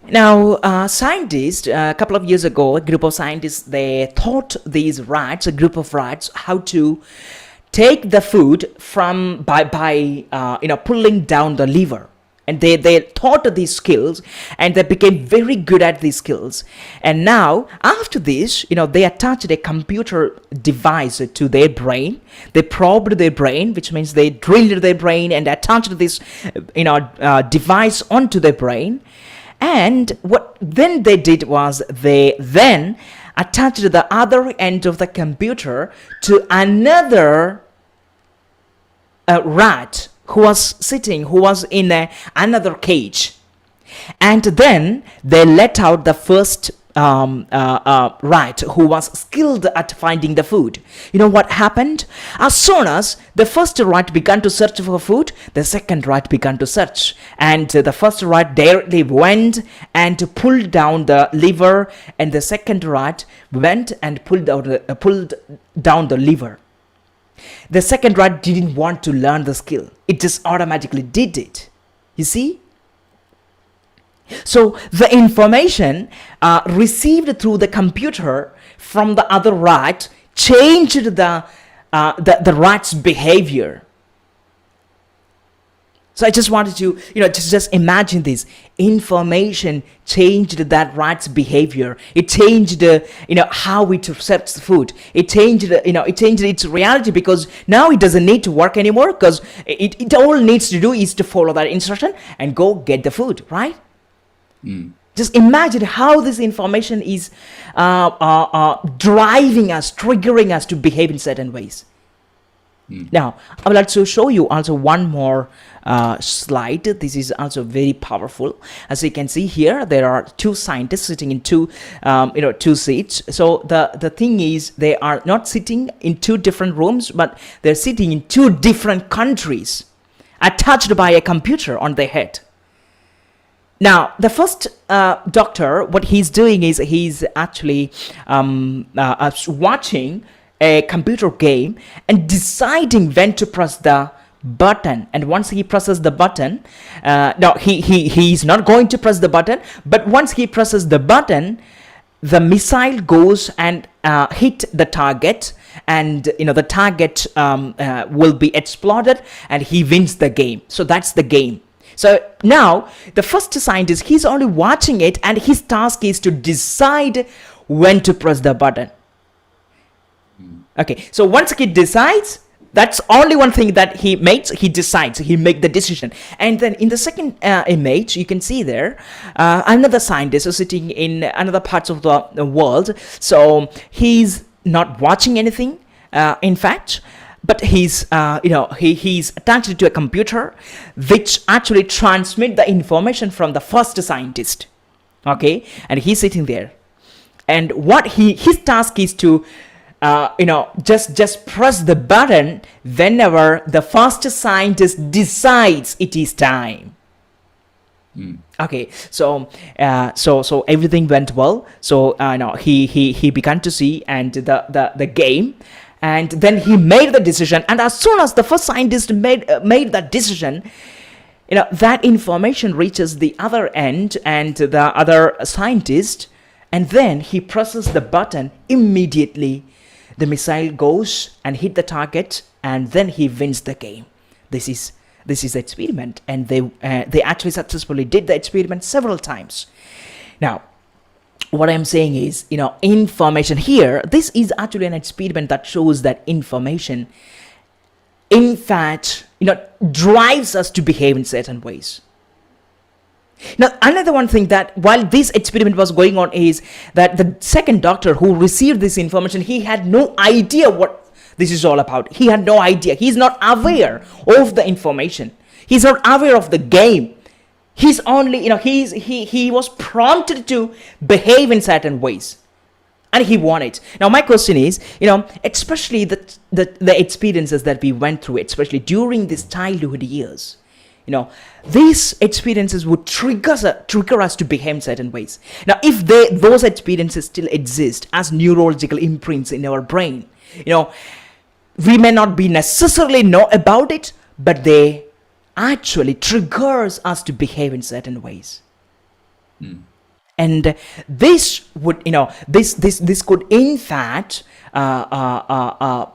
Now, scientists, a couple of years ago, a group of scientists, they taught these rats, a group of rats, how to take the food from by pulling down the lever. And they taught these skills, and they became very good at these skills. And now, after this, they attached a computer device to their brain. They probed their brain, which means they drilled their brain and attached this, device onto their brain. And what then they did was they then attached the other end of the computer to another rat who was in another cage. And then they let out the first rat who was skilled at finding the food. You know what happened? As soon as the first rat began to search for food, the second rat began to search, and the first rat directly went and pulled down the lever, and the second rat went and pulled down the lever. The second rat didn't want to learn the skill. It just automatically did it. You see? So the information received through the computer from the other rat changed the rat's behavior. So I just wanted to, just imagine this. Information changed that rat's behavior. It changed, how it searched the food. It changed, its reality, because now it doesn't need to work anymore, because it all needs to do is to follow that instruction and go get the food, right? Just imagine how this information is driving us, triggering us to behave in certain ways. Now, I will also show you also one more slide. This is also very powerful. As you can see here, there are two scientists sitting in two seats. So the thing is, they are not sitting in two different rooms, but they're sitting in two different countries, attached by a computer on their head. Now, the first doctor, what he's doing is he's actually watching a computer game and deciding when to press the button. And once he presses the button, no, he's not going to press the button, but once he presses the button, the missile goes and hit the target, and the target will be exploded, and he wins the game. So that's the game. So now the first scientist, he's only watching it, and his task is to decide when to press the button. Okay, so once he decides, that's only one thing that he makes. He decides, he make the decision. And then in the second image, you can see there, another scientist is sitting in another parts of the world. So he's not watching anything, in fact, but he's he's attached to a computer which actually transmit the information from the first scientist. Okay, and he's sitting there, and what his task is to just press the button whenever the first scientist decides it is time. Okay, so everything went well. So he began to see and the game, and then he made the decision. And as soon as the first scientist made that decision, that information reaches the other end and the other scientist, and then he presses the button immediately. The missile goes and hit the target, and then he wins the game. This is the experiment, and they actually successfully did the experiment several times. Now, what I'm saying is, information here, this is actually an experiment that shows that information, in fact, drives us to behave in certain ways. Now, another one thing that while this experiment was going on is that the second doctor who received this information, he had no idea what this is all about. He had no idea. He's not aware of the information. He's not aware of the game. He's only, he was prompted to behave in certain ways, and he won it. Now, my question is, especially the experiences that we went through, especially during these childhood years, these experiences would trigger us to behave in certain ways. Now, if those experiences still exist as neurological imprints in our brain, we may not be necessarily know about it, but they actually triggers us to behave in certain ways. And this would, this could in fact kind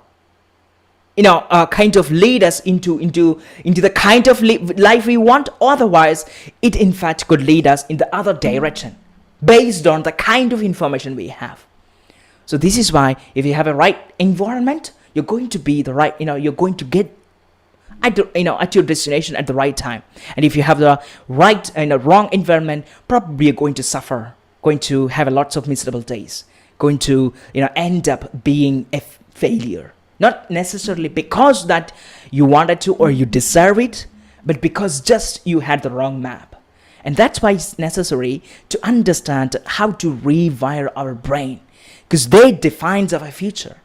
of lead us into the kind of life we want. Otherwise, it in fact could lead us in the other direction based on the kind of information we have. So this is why if you have a right environment, you're going to be the right, you're going to get at your destination at the right time. And if you have the right and wrong environment, probably you're going to suffer, going to have lots of miserable days, going to end up being a failure. Not necessarily because that you wanted to or you deserve it, but because just you had the wrong map. And that's why it's necessary to understand how to rewire our brain, because they defines our future.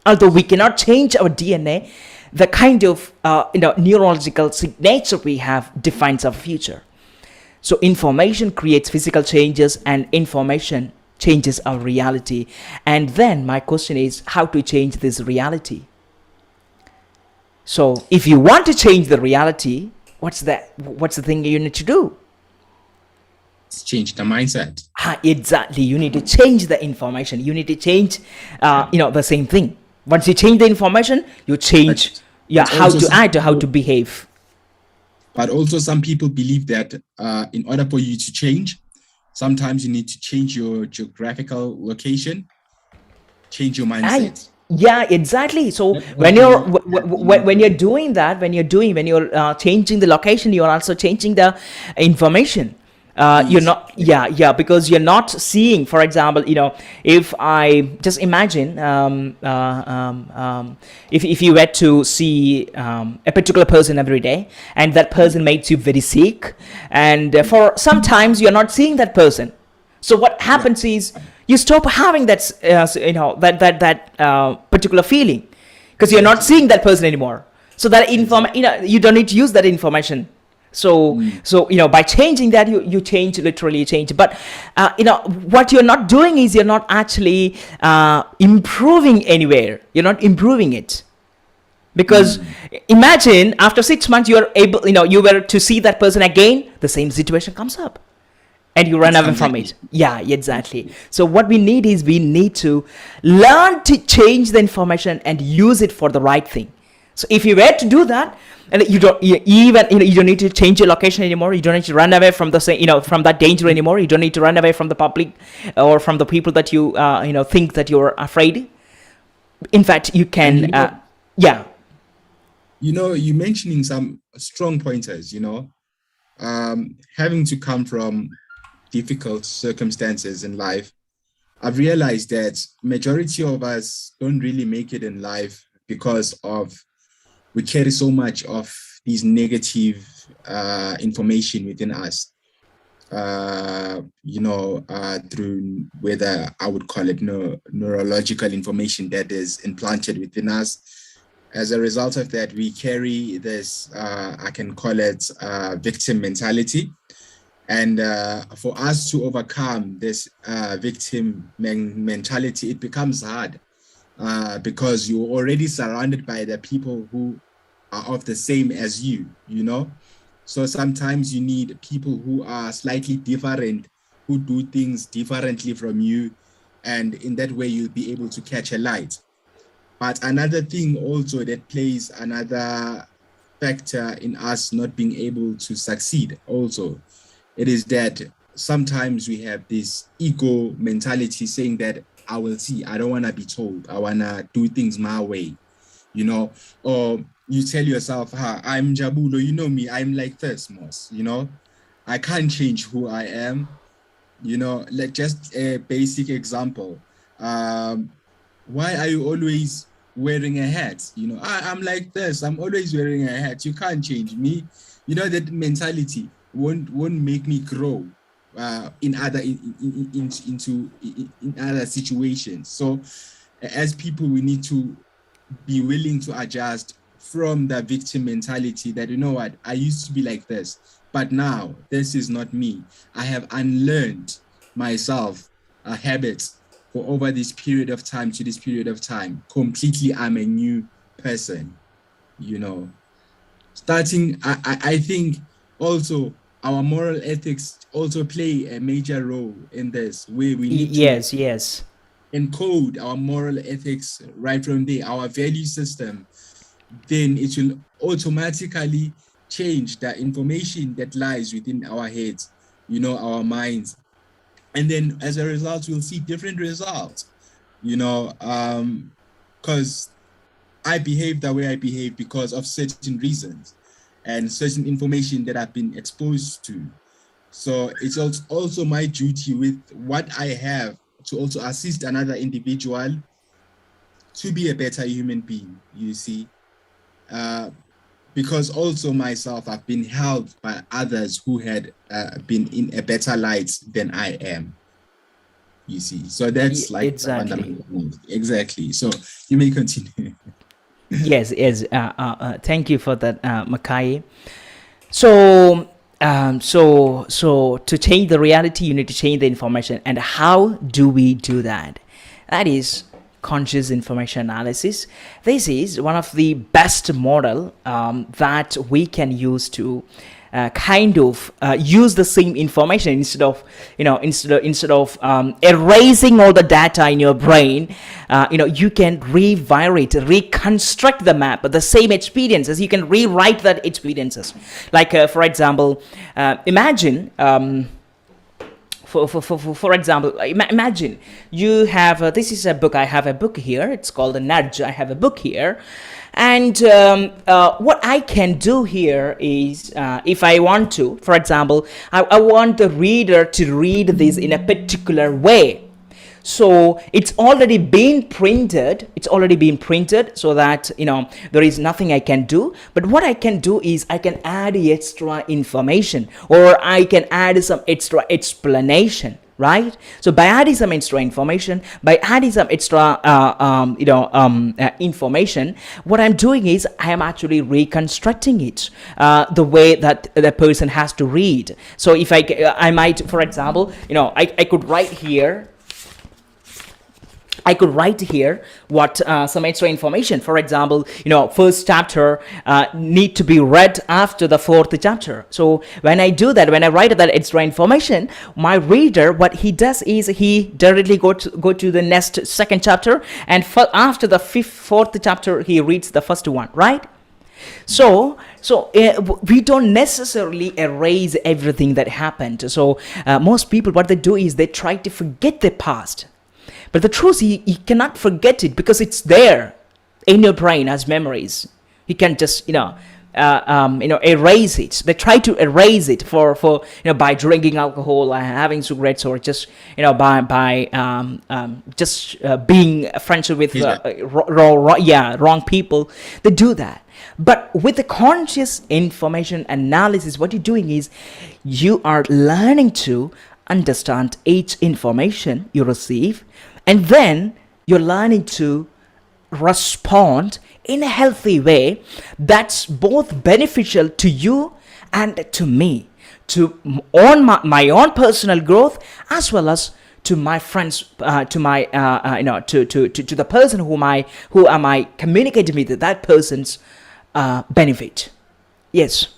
Although we cannot change our DNA, the kind of neurological signature we have defines our future. So information creates physical changes, and information changes our reality. And then my question is how to change this reality. So if you want to change the reality, what's the thing you need to do? Change the mindset. Exactly. You need to change the information. You need to change the same thing. Once you change the information, you change how to act or how to behave. But also some people believe that in order for you to change, sometimes you need to change your geographical location, change your mindset. Yeah, exactly. So when you're doing that, when you're changing the location, you're also changing the information. You're not, because you're not seeing, for example, if I just imagine, if you were to see a particular person every day, and that person makes you very sick, and for sometimes you're not seeing that person. So what happens is you stop having that, particular feeling, because you're not seeing that person anymore. So that you don't need to use that information. So by changing that, you change, literally change. But what you're not doing is you're not actually improving anywhere. You're not improving it, because imagine after 6 months you're able, you were to see that person again, the same situation comes up, and you run away from it. Yeah, exactly. So what we need is we need to learn to change the information and use it for the right thing. So if you were to do that, and you don't need to change your location anymore. You don't need to run away from the from that danger anymore. You don't need to run away from the public or from the people that you think that you're afraid. In fact, you can. You mentioning some strong pointers. Having to come from difficult circumstances in life, I've realized that majority of us don't really make it in life because we carry so much of these negative information within us, through whether I would call it neurological information that is implanted within us. As a result of that, we carry this, I can call it victim mentality. And for us to overcome this victim mentality, it becomes hard. Because you're already surrounded by the people who are of the same as you, So sometimes you need people who are slightly different, who do things differently from you. And in that way, you'll be able to catch a light. But another thing also that plays another factor in us not being able to succeed also, it is that sometimes we have this ego mentality saying that I will see, I don't want to be told, I want to do things my way, or you tell yourself, I'm Jabulo, you know me, I'm like this, Moss, I can't change who I am, like just a basic example. Why are you always wearing a hat? I'm like this, I'm always wearing a hat, you can't change me. That mentality won't make me grow in other situations. So as people, we need to be willing to adjust from the victim mentality that, I used to be like this, but now this is not me. I have unlearned myself habits for over this period of time to this period of time. Completely, I'm a new person, starting, I think also our moral ethics also play a major role in this, where we need to encode our moral ethics right from there, our value system. Then it will automatically change the information that lies within our heads, our minds. And then as a result, we'll see different results, because I behave the way I behave because of certain reasons and certain information that I've been exposed to. So it's also my duty with what I have to also assist another individual to be a better human being, you see. Because also myself, I've been helped by others who had been in a better light than I am, you see. So that's like exactly. So you may continue. Yes. Thank you for that, Makai. So to change the reality, you need to change the information. And how do we do that? That is conscious information analysis. This is one of the best model that we can use to use the same information instead of erasing all the data in your brain. You can rewire it, reconstruct the map, the same experiences. You can rewrite that experiences. Like for example, imagine for example, imagine you have this is a book. I have a book here. It's called a Nudge. I have a book here, and what I can do here is, if I want to, for example, I want the reader to read this in a particular way. So it's already been printed. So that there is nothing I can do. But what I can do is I can add extra information, or I can add some extra explanation, right? So by adding some extra information, by adding some extra information, what I'm doing is I am actually reconstructing it the way that the person has to read. So if I might, for example, I could write here. What some extra information. For example, first chapter need to be read after the fourth chapter. So when I do that, when I write that extra information, my reader, what he does is he directly go to the next second chapter, and after the fourth chapter, he reads the first one, right? So we don't necessarily erase everything that happened. So most people, what they do is they try to forget the past. But the truth is, you cannot forget it because it's there in your brain as memories. You can just, erase it. They try to erase it for by drinking alcohol, having cigarettes, or just by being friendship with wrong people. They do that. But with the conscious information analysis, what you're doing is you are learning to understand each information you receive, and then you're learning to respond in a healthy way that's both beneficial to you and to me, to my own personal growth, as well as to my friends, to my to the person who am I communicating with, that person's benefit. Yes.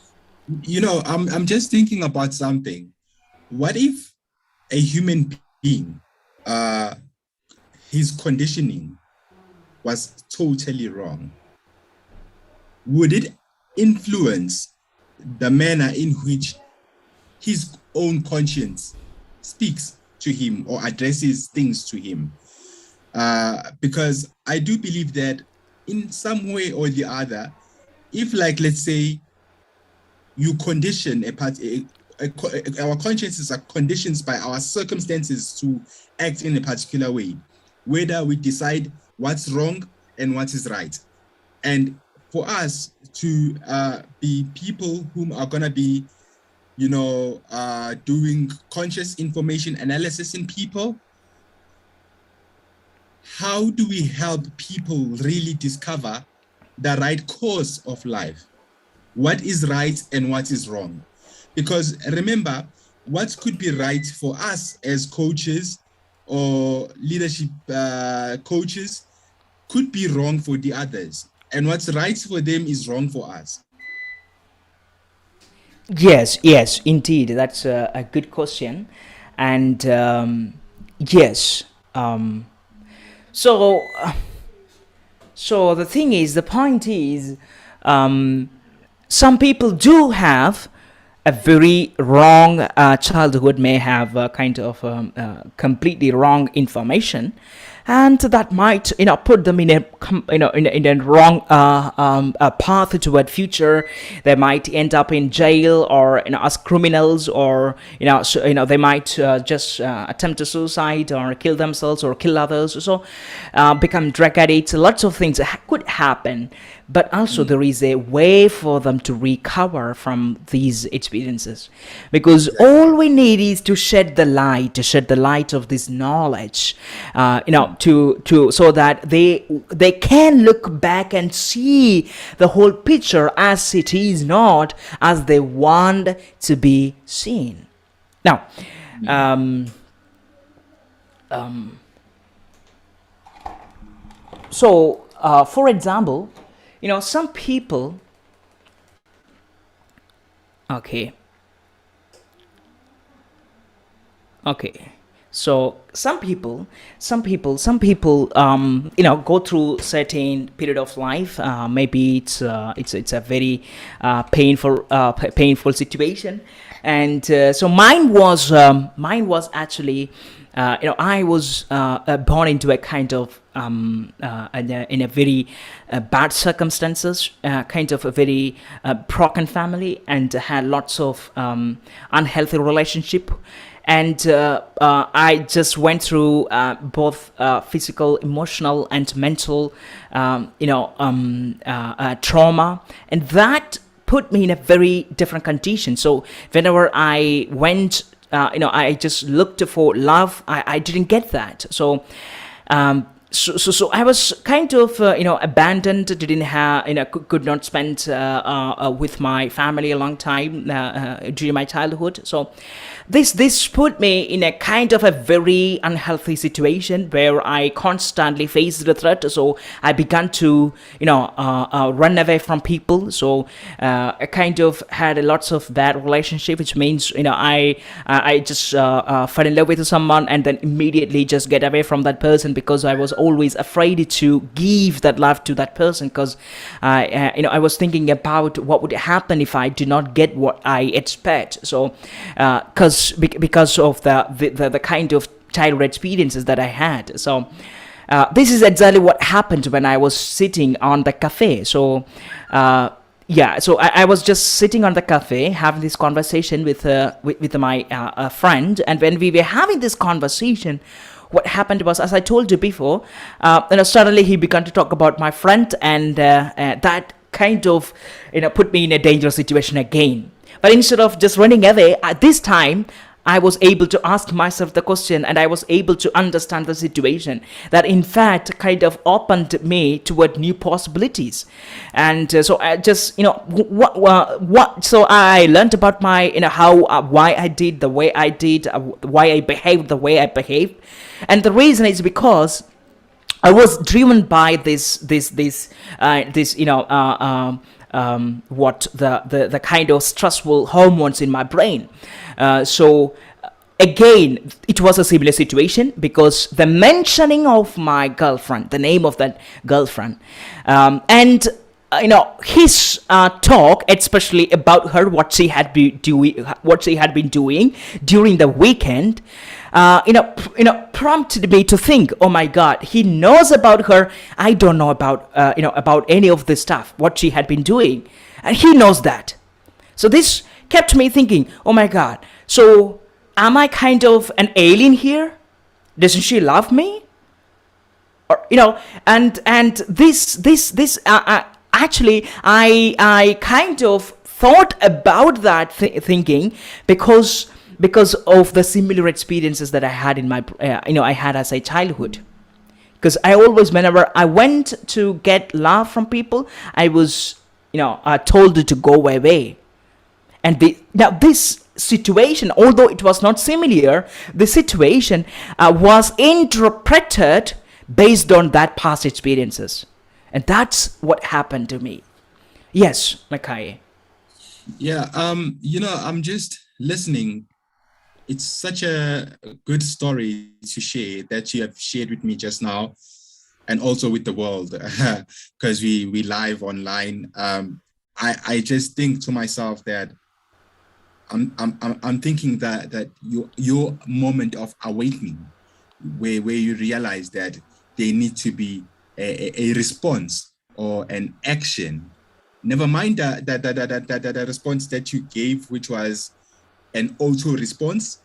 I'm just thinking about something. What if a human being, his conditioning was totally wrong? Would it influence the manner in which his own conscience speaks to him or addresses things to him? Because I do believe that in some way or the other, if, like, let's say you condition our consciences are conditioned by our circumstances to act in a particular way, whether we decide what's wrong and what is right. And for us to be people whom are going to be, doing conscious information analysis in people, how do we help people really discover the right course of life? What is right and what is wrong? Because remember, what could be right for us as coaches or leadership coaches could be wrong for the others. And what's right for them is wrong for us. Yes, indeed. That's a good question. And yes. So the thing is, the point is, some people do have a very wrong childhood, may have kind of completely wrong information, and that might put them in a wrong path toward future. They might end up in jail, or as criminals, or they might just attempt to suicide or kill themselves or kill others, so become drug addicts. Lots of things could happen, but also there is a way for them to recover from these experiences, because all we need is to shed the light of this knowledge, to so that they can look back and see the whole picture as it is, not as they want to be seen. Now, for example, some people, so some people go through certain period of life. Maybe it's a very painful situation, And so mine was actually, I was born into a kind of in a very bad circumstances, kind of a very broken family, and had lots of unhealthy relationship. And I just went through both physical, emotional, and mental, trauma, and that put me in a very different condition. So whenever I went, I just looked for love. I didn't get that. So I was kind of abandoned. Didn't have could not spend with my family a long time during my childhood. So this put me in a kind of a very unhealthy situation where I constantly faced the threat. So I began to run away from people. So I kind of had a lots of bad relationship, which means I just fell in love with someone and then immediately just get away from that person, because I was always afraid to give that love to that person, because I was thinking about what would happen if I do not get what I expect. So because of the kind of childhood experiences that I had. So this is exactly what happened when I was sitting on the cafe. So so I was just sitting on the cafe having this conversation with my friend, and when we were having this conversation, what happened was, as I told you before, suddenly he began to talk about my friend, and that kind of put me in a dangerous situation again. But instead of just running away, at this time I was able to ask myself the question, and I was able to understand the situation that in fact kind of opened me toward new possibilities. And so I just what so I learned about my how why I did the way I did, why I behaved the way I behaved. And the reason is because I was driven by what the kind of stressful hormones in my brain. So again, it was a similar situation, because the mentioning of my girlfriend, the name of that girlfriend, and his talk, especially about her, what she had been doing during the weekend, prompted me to think, oh my God, he knows about her. I don't know about about any of this stuff, what she had been doing, and he knows that. So this kept me thinking, oh my God, so am I kind of an alien here? Doesn't she love me? Or and this actually I kind of thought about that thinking, because of the similar experiences that I had in my I had as a childhood. Because I always, whenever I went to get love from people, I was told to go away. And now this situation, although it was not similar, the situation was interpreted based on that past experiences. And that's what happened to me. Yes, Makai. Yeah, I'm just listening. It's such a good story to share that you have shared with me just now, and also with the world, because we live online. I just think to myself that I'm thinking that your moment of awakening, where you realize that there needs to be a response or an action. Never mind that response that you gave, which was an auto response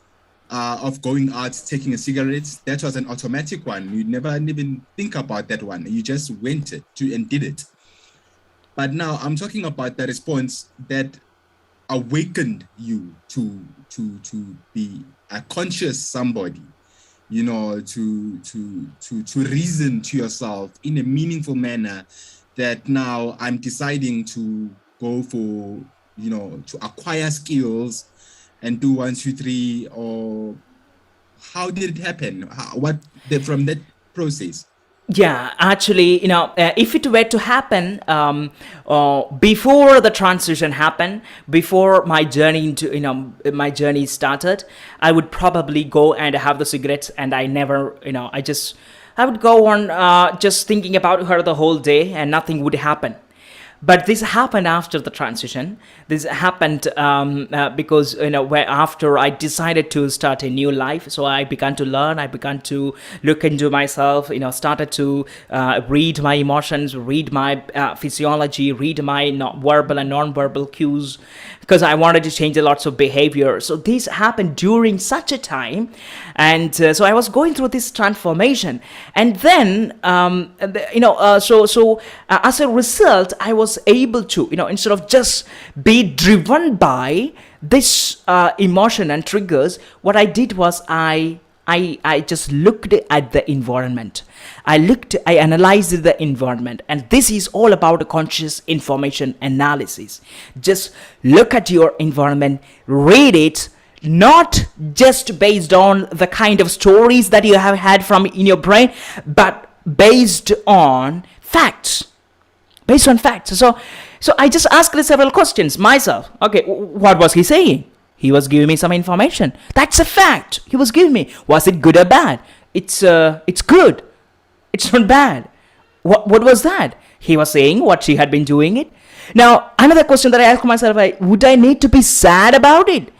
of going out, taking a cigarette. That was an automatic one. You never even think about that one. You just went to and did it. But now I'm talking about the response that awakened you to be a conscious somebody, to reason to yourself in a meaningful manner, that now I'm deciding to go for, to acquire skills and do 1, 2, 3, or how did it happen? From that process? Yeah, actually, if it were to happen before the transition happened, before my journey my journey started, I would probably go and have the cigarettes, and I never, I would go on just thinking about her the whole day, and nothing would happen. But this happened after the transition. This happened because, where after I decided to start a new life, so I began to learn. I began to look into myself. Started to read my emotions, read my physiology, read my verbal and non-verbal cues, because I wanted to change a lots of behavior. So this happened during such a time, and so I was going through this transformation, and then as a result, I was able to, instead of just be driven by this emotion and triggers, what I did was I just looked at the environment. I analyzed the environment, and this is all about conscious information analysis. Just look at your environment, read it, not just based on the kind of stories that you have had from in your brain, but based on facts. So I just asked several questions myself. Okay, what was he saying? He was giving me some information. That's a fact. He was giving me. Was it good or bad? It's good. It's not bad. What was that? He was saying what she had been doing it. Now, another question that I asked myself, would I need to be sad about it?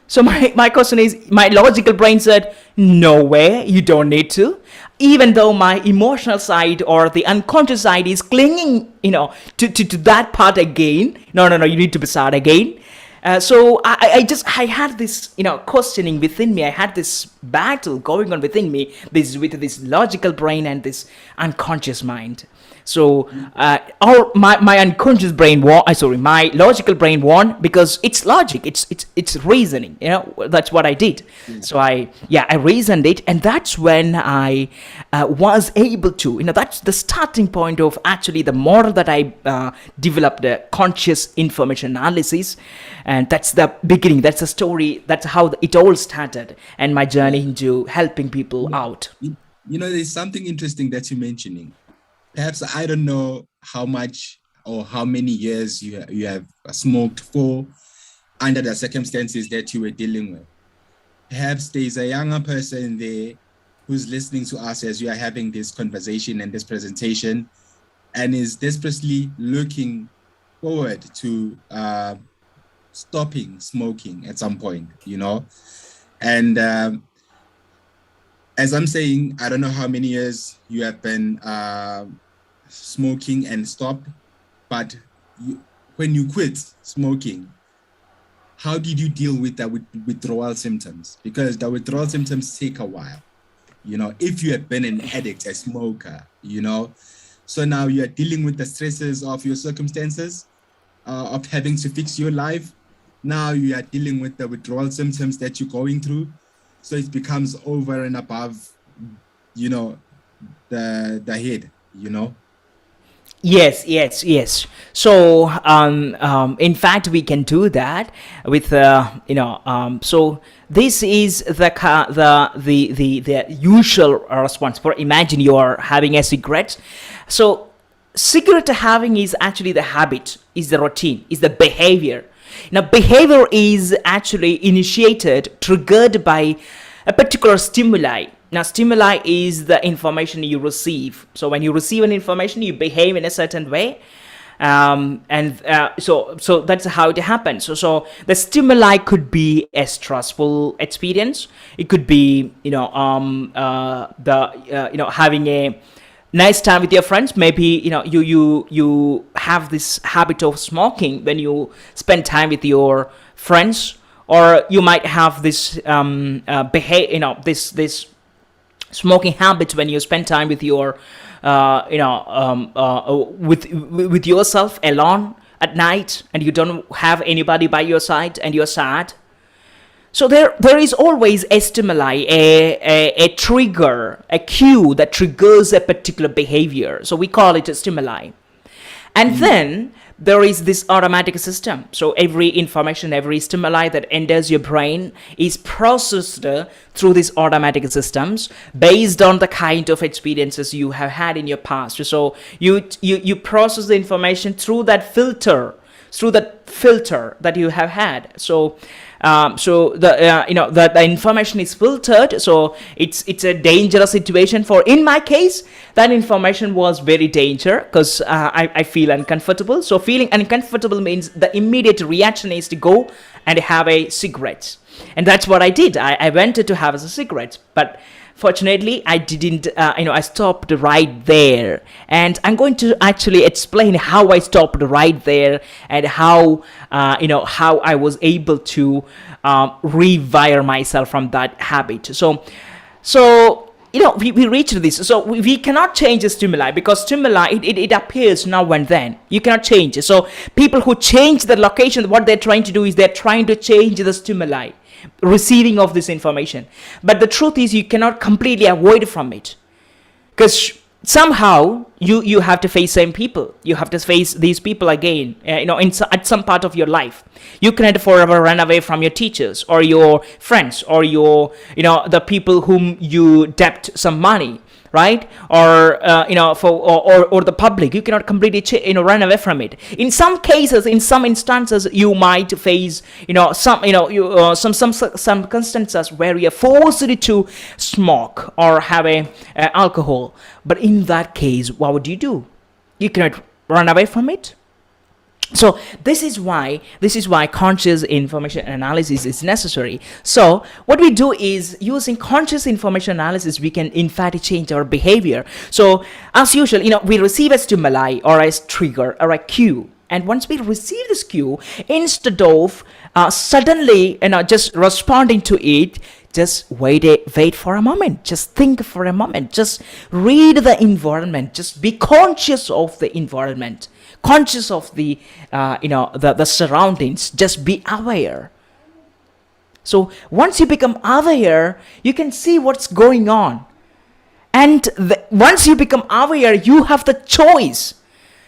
So my question is, my logical brain said, no way, you don't need to. Even though my emotional side or the unconscious side is clinging, to that part again. No, you need to be sad again. So I had this, questioning within me. I had this battle going on within me, with this logical brain and this unconscious mind. So my unconscious brain won. My logical brain won because it's logic. It's reasoning. That's what I did. So I reasoned it, and that's when I was able to. That's the starting point of actually the model that I developed, the conscious information analysis, and that's the beginning. That's the story. That's how it all started, and my journey into helping people out. There's something interesting that you're mentioning. Perhaps I don't know how much or how many years you have smoked for under the circumstances that you were dealing with. Perhaps there's a younger person there who's listening to us as we are having this conversation and this presentation, and is desperately looking forward to stopping smoking at some point, And as I'm saying, I don't know how many years you have been smoking and stopped, but when you quit smoking, how did you deal with the withdrawal symptoms? Because the withdrawal symptoms take a while, if you have been an addict, a smoker, So now you are dealing with the stresses of your circumstances, of having to fix your life. Now you are dealing with the withdrawal symptoms that you're going through. So it becomes over and above, the head, Yes. So, in fact, we can do that with, so this is the usual response. For imagine you are having a cigarette. So, cigarette having is actually the habit, is the routine, is the behavior. Now, behavior is actually triggered by a particular stimuli. Now, stimuli is the information you receive. So when you receive an information, you behave in a certain way. So that's how it happens. So the stimuli could be a stressful experience. It could be, having a nice time with your friends. Maybe, you have this habit of smoking when you spend time with your friends, or you might have this this smoking habits when you spend time with your with yourself alone at night, and you don't have anybody by your side, and you're sad. So there is always a stimuli, a trigger, a cue that triggers a particular behavior. So we call it a stimuli. And then there is this automatic system. So every information, every stimuli that enters your brain is processed through these automatic systems based on the kind of experiences you have had in your past. So you process the information through that filter that you have had. So So the information is filtered, so it's a dangerous situation. For in my case, that information was very danger, because I feel uncomfortable. So feeling uncomfortable means the immediate reaction is to go and have a cigarette, and that's what I did. I went to have a cigarette, but fortunately I didn't. I stopped right there, and I'm going to actually explain how I stopped right there, and how how I was able to rewire myself from that habit. So we reached this. So we cannot change the stimuli, because stimuli, it appears now and then. You cannot change it. So people who change the location, what they're trying to do is they're trying to change the stimuli receiving of this information. But the truth is, you cannot completely avoid from it, because somehow you have to face same people. You have to face these people again, at some part of your life. You cannot forever run away from your teachers or your friends or your the people whom you debt some money, right? Or or the public. You cannot completely run away from it. In some cases, in some instances, you might face some circumstances where you are forced to smoke or have a alcohol. But in that case, what would you do? You cannot run away from it. So this is why conscious information analysis is necessary. So what we do is, using conscious information analysis, we can in fact change our behavior. So as usual, we receive a stimuli or a trigger or a cue, and once we receive this cue, instead of suddenly just responding to it, just wait for a moment. Just think for a moment. Just read the environment. Just be conscious of the environment, conscious of the the surroundings. Just be aware. So once you become aware, you can see what's going on, and once you become aware, you have the choice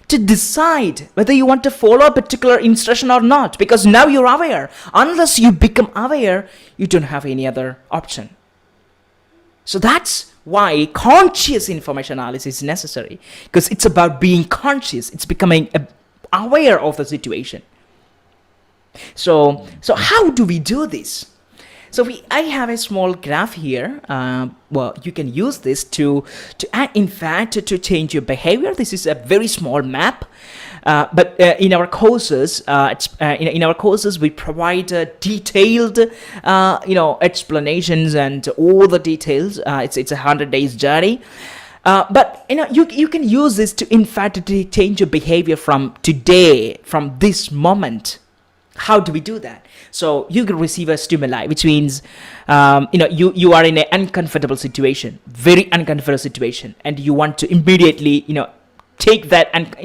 to decide whether you want to follow a particular instruction or not, because now you're aware. Unless you become aware, you don't have any other option. So that's why conscious information analysis is necessary, because it's about being conscious. It's becoming aware of the situation. So how do we do this? So I have a small graph here. Well, you can use this to in fact to change your behavior. This is a very small map, but in our courses, in our courses we provide detailed explanations and all the details. It's a 100 days journey. But you can use this to in fact to change your behavior from today, from this moment. How do we do that? So you can receive a stimuli, which means you are in an uncomfortable situation, very uncomfortable situation, and you want to immediately take that and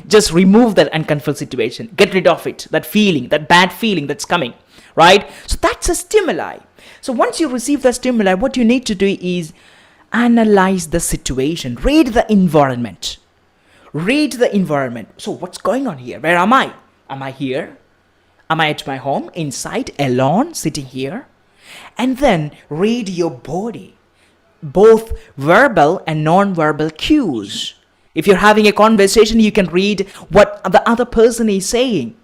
just remove that uncomfortable situation, get rid of it, that feeling, that bad feeling that's coming, right? So that's a stimuli. So once you receive the stimuli, what you need to do is analyze the situation, read the environment. So what's going on here? Where am I? Am I here? Am I at my home, inside, alone, sitting here? And then read your body, both verbal and non-verbal cues. If you're having a conversation, you can read what the other person is saying.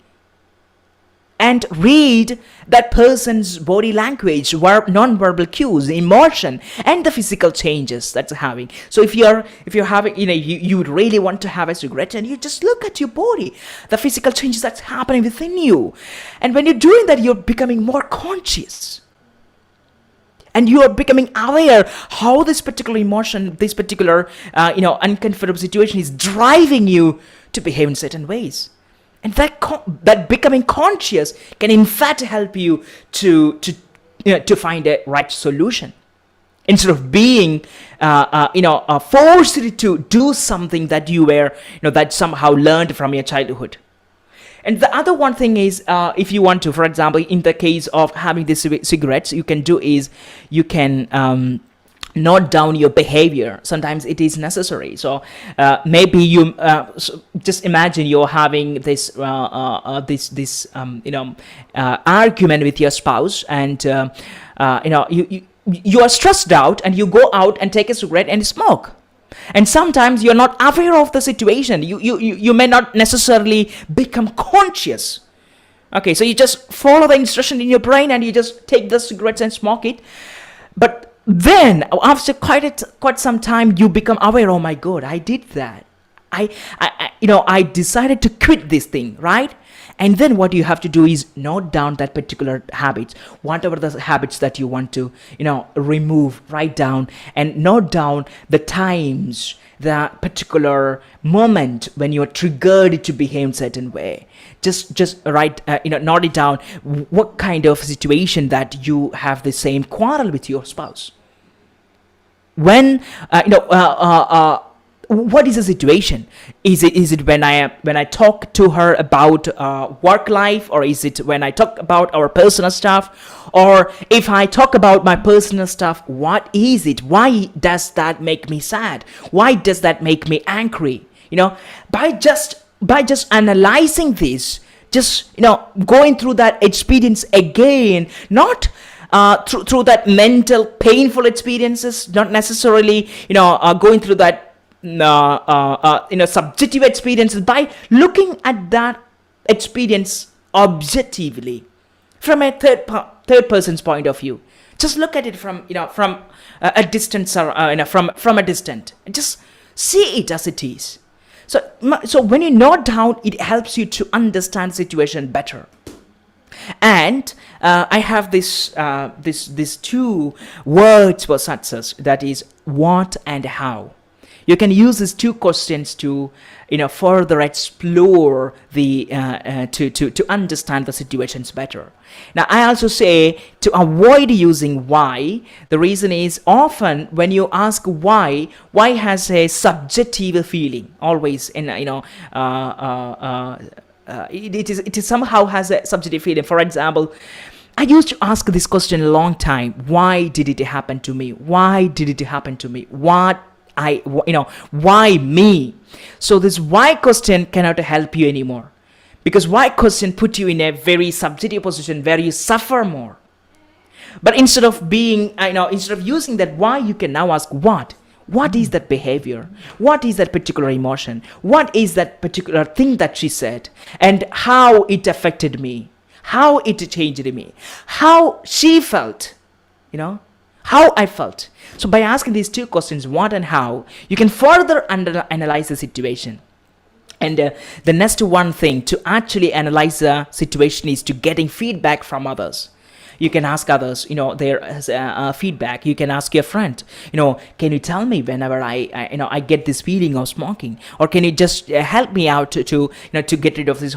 And read that person's body language, non-verbal cues, emotion, and the physical changes that's having. So if you're having, you would really want to have a cigarette, and you just look at your body, the physical changes that's happening within you. And when you're doing that, you're becoming more conscious. And you are becoming aware how this particular emotion, this particular, uncomfortable situation is driving you to behave in certain ways. And that becoming conscious can in fact help you to find a right solution, instead of being forced to do something that you were that somehow learned from your childhood. And the other one thing is, if you want to, for example, in the case of having these cigarettes, you can do is you can note down your behavior. Sometimes it is necessary. So maybe you just imagine you're having this argument with your spouse, and you are stressed out, and you go out and take a cigarette and smoke. And sometimes you're not aware of the situation. You may not necessarily become conscious Okay, so you just follow the instruction in your brain and you just take the cigarettes and smoke it. But then after quite some time, you become aware, oh my God, I did that. I decided to quit this thing, right? And then what you have to do is note down that particular habits, whatever the habits that you want to, remove, write down and note down the times, the particular moment when you're triggered to behave in certain way. Just write, note it down. What kind of situation that you have the same quarrel with your spouse? When, what is the situation? Is it when I talk to her about work life, or is it when I talk about our personal stuff? Or if I talk about my personal stuff, what is it? Why does that make me sad? Why does that make me angry? By just analyzing this, just going through that experience again, not through that mental painful experiences, not necessarily going through that subjective experiences, by looking at that experience objectively from a third person's point of view. Just look at it from a distance, or from a distance. Just see it as it is. So when you note down, it helps you to understand the situation better. And I have these two words for success, that is what and how. You can use these two questions to further explore the to understand the situations better. Now I also say to avoid using why. The reason is, often when you ask why has a subjective feeling always, and it is somehow has a subjective feeling. For example, I used to ask this question a long time: why did it happen to me? Why did it happen to me? Why me? So this why question cannot help you anymore, because why question put you in a very subjective position where you suffer more. But instead of using that why, you can now ask what. What is that behavior? What is that particular emotion? What is that particular thing that she said? And how it affected me? How it changed me? How she felt? How I felt. So by asking these two questions, what and how, you can further analyze the situation. And the next one thing to actually analyze the situation is to getting feedback from others. You can ask others, their feedback. You can ask your friend, can you tell me whenever I get this feeling of smoking, or can you just help me out to get rid of this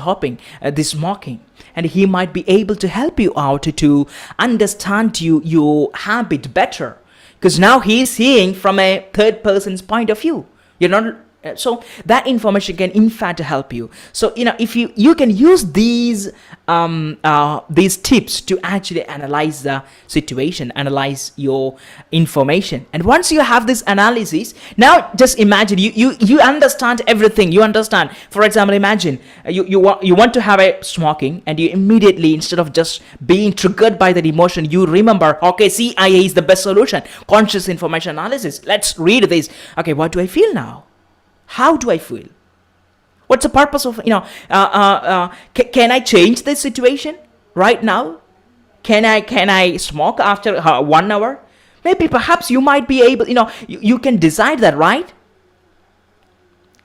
smoking? And he might be able to help you out to understand your habit better, because now he is seeing from a third person's point of view. You're not. So that information can in fact help you. So if you can use these tips to actually analyze the situation, analyze your information. And once you have this analysis, now just imagine you understand everything. You understand. For example, imagine you want to have a smoking, and you immediately, instead of just being triggered by that emotion, you remember, okay, CIA is the best solution. Conscious information analysis. Let's read this. Okay, what do I feel now? How do I feel? What's the purpose of, can I change this situation right now? Can I smoke after 1 hour? Maybe perhaps you might be able, you can decide that, right?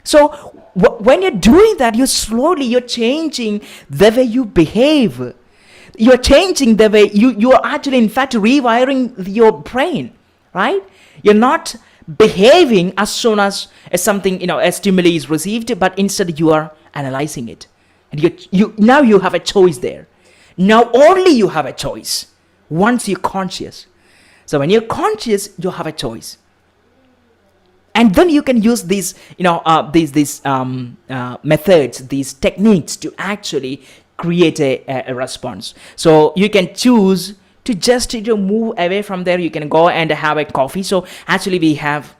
So when you're doing that, you're changing the way you behave. You're changing the way you're actually, in fact, rewiring your brain, right? You're not behaving as soon as something, a stimuli is received, but instead you are analyzing it. And now you have a choice there. Now only you have a choice once you're conscious. So when you're conscious, you have a choice. And then you can use these methods, these techniques to actually create a response. So you can choose to just move away from there. You can go and have a coffee. So actually we have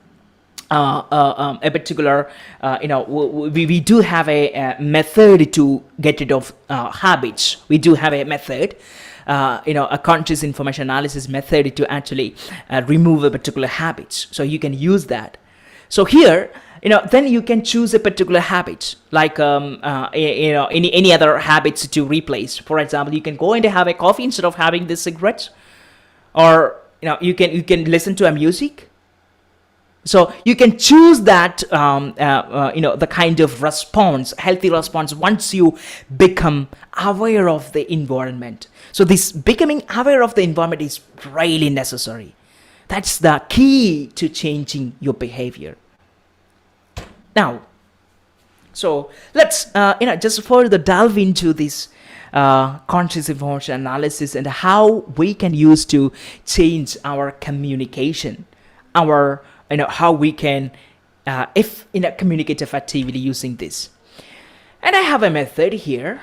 a particular, we do have a method to get rid of habits. We do have a method, a conscious information analysis method to actually remove a particular habits. So you can use that. So here, then you can choose a particular habit, like any other habits to replace. For example, you can go and have a coffee instead of having this cigarette, or you can listen to a music. So you can choose that the kind of response, healthy response, once you become aware of the environment. So this becoming aware of the environment is really necessary. That's the key to changing your behavior. Now, so let's just further delve into this conscious emotion analysis and how we can use to change our communication, our how we can if communicate effectively using this. And I have a method here.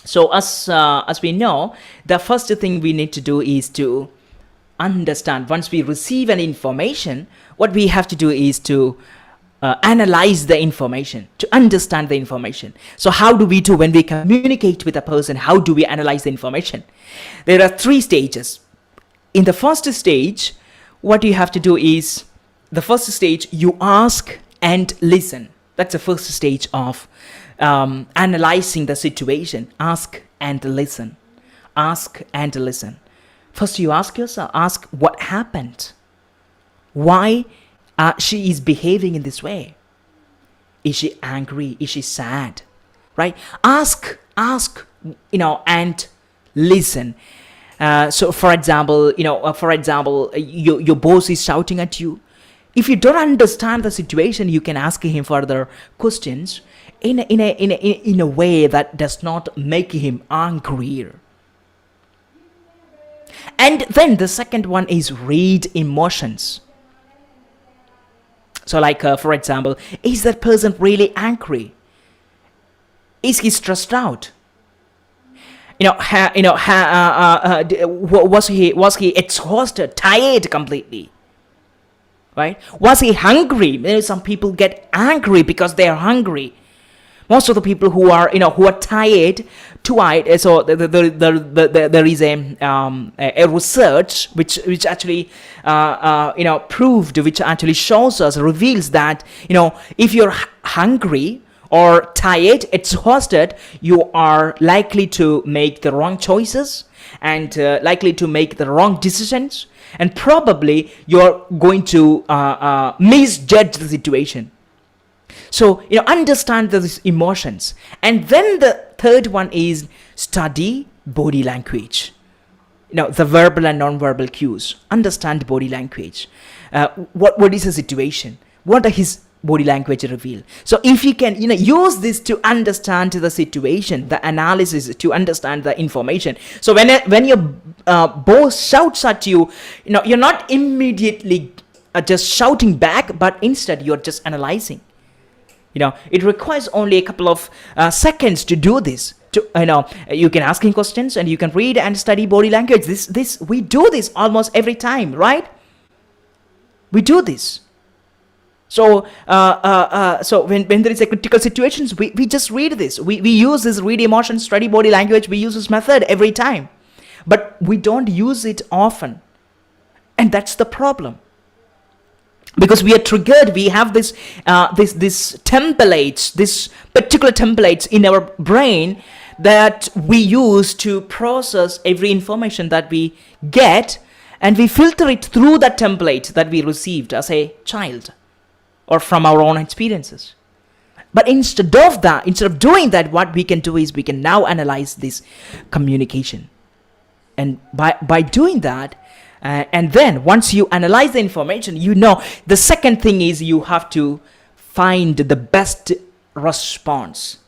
So as we know, the first thing we need to do is to understand. Once we receive an information, what we have to do is to analyze the information, to understand the information. So how do we do when we communicate with a person? How do we analyze the information? There are 3 stages. In the first stage, what you have to do is, the first stage, you ask and listen. That's the first stage of analyzing the situation. Ask and listen. Ask and listen. First, you ask yourself, ask what happened. Why she is behaving in this way? Is she angry? Is she sad? Right? Ask, and listen. So, for example, your boss is shouting at you. If you don't understand the situation, you can ask him further questions in a way that does not make him angrier. And then the second one is read emotions. So, like for example, is that person really angry? Is he stressed out? Was he exhausted, tired completely? Right? Was he hungry? Some people get angry because they are hungry. Most of the people who are tired, so there is a research which actually proved, which actually shows us, reveals that if you're hungry or tired, exhausted, you are likely to make the wrong choices and likely to make the wrong decisions, and probably you're going to misjudge the situation. So understand these emotions. And then the third one is study body language. The verbal and non-verbal cues. Understand body language. What is the situation? What are his body language reveal? So if you can use this to understand the situation, the analysis, to understand the information. So when your boss shouts at you, you're not immediately just shouting back, but instead you're just analyzing. It requires only a couple of seconds to do this. You can ask him questions, and you can read and study body language. This we do this almost every time, right? We do this. So when there is a critical situations, we just read this. We use this read emotions, study body language. We use this method every time, but we don't use it often, and that's the problem. Because we are triggered, we have this templates, this particular templates in our brain that we use to process every information that we get, and we filter it through that template that we received as a child or from our own experiences. But instead of doing that, what we can do is we can now analyze this communication. And by doing that, and then once you analyze the information, the second thing is you have to find the best response.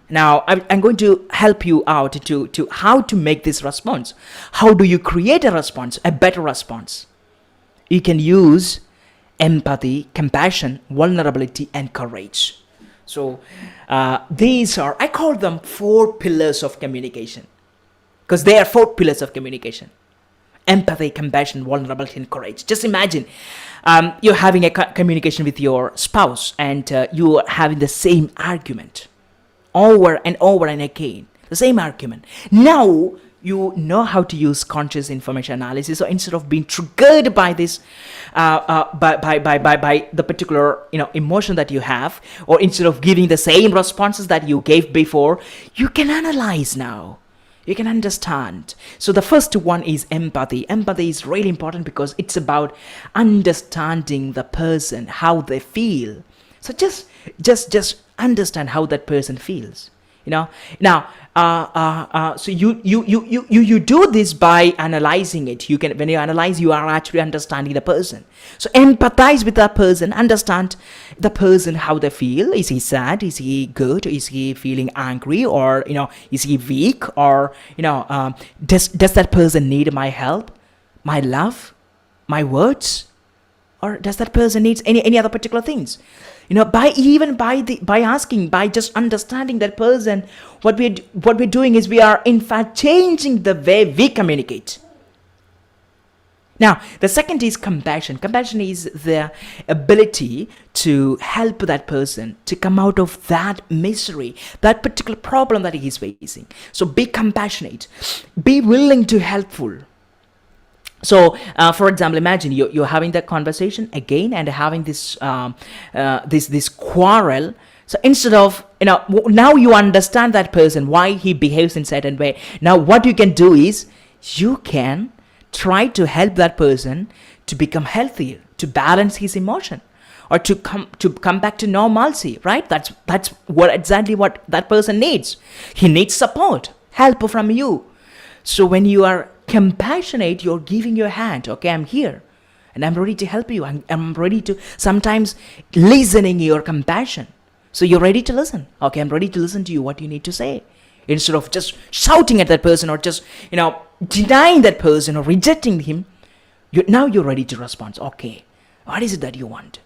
Now, I'm going to help you out to how to make this response. How do you create a response, a better response? You can use empathy, compassion, vulnerability, and courage. So these are, I call them 4 pillars of communication, because they are 4 pillars of communication. Empathy, compassion, vulnerability, and courage. Just imagine you're having a communication with your spouse, and you are having the same argument over and over and again. The same argument. Now you know how to use conscious information analysis. So instead of being triggered by this by the particular emotion that you have, or instead of giving the same responses that you gave before, you can analyze now, you can understand. So the first one is empathy. Empathy is really important because it's about understanding the person, how they feel. So just understand how that person feels. Now, so you do this by analyzing it. You can, when you analyze, you are actually understanding the person. So empathize with that person, understand the person, how they feel. Is he sad? Is he good? Is he feeling angry? Or is he weak? Or does that person need my help, my love, my words? Or does that person needs any other particular things? By asking, by just understanding that person, what we're doing is we are in fact changing the way we communicate. Now, the second is compassion. Compassion is the ability to help that person to come out of that misery, that particular problem that he is facing. So be compassionate, be willing to helpful. So, for example, imagine you're having that conversation again and having this this quarrel. So instead of now you understand that person, why he behaves in certain way. Now what you can do is you can try to help that person to become healthier, to balance his emotion, or to come back to normalcy. Right? That's exactly what that person needs. He needs support, help from you. So when you are compassionate, you're giving your hand. Okay, I'm here and I'm ready to help you. I'm ready to, sometimes listening your compassion. So you're ready to listen. Okay, I'm ready to listen to you, what you need to say. Instead of just shouting at that person or just, denying that person or rejecting him, now you're ready to respond. Okay, what is it that you want?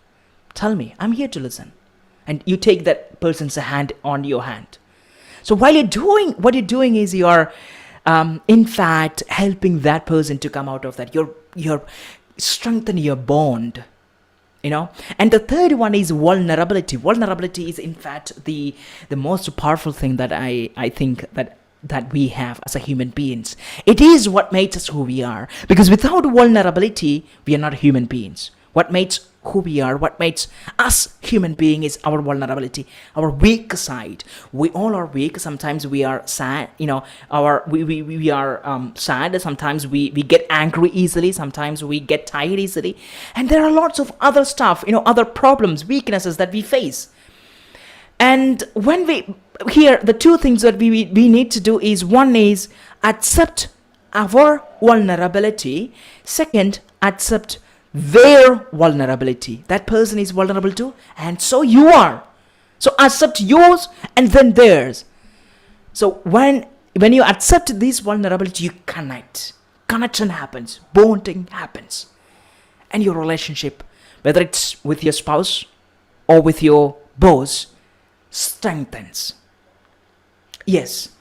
Tell me, I'm here to listen. And you take that person's hand on your hand. So while what you're doing is you're in fact helping that person to come out of that. You're strengthening your bond. And the third one is vulnerability. Vulnerability is in fact the most powerful thing that I think that we have as a human beings. It is what makes us who we are, because without vulnerability we are not human beings. What makes who we are, what makes us human being, is our vulnerability, our weak side. We all are weak. Sometimes we are sad, we are sad. Sometimes we get angry easily. Sometimes we get tired easily. And there are lots of other stuff, other problems, weaknesses that we face. And when the two things that we need to do is, one is accept our vulnerability. Second, accept their vulnerability. That person is vulnerable too, and so you are. So accept yours and then theirs. So when you accept this vulnerability, you connect. Connection happens, bonding happens, and your relationship, whether it's with your spouse or with your boss, strengthens. Yes.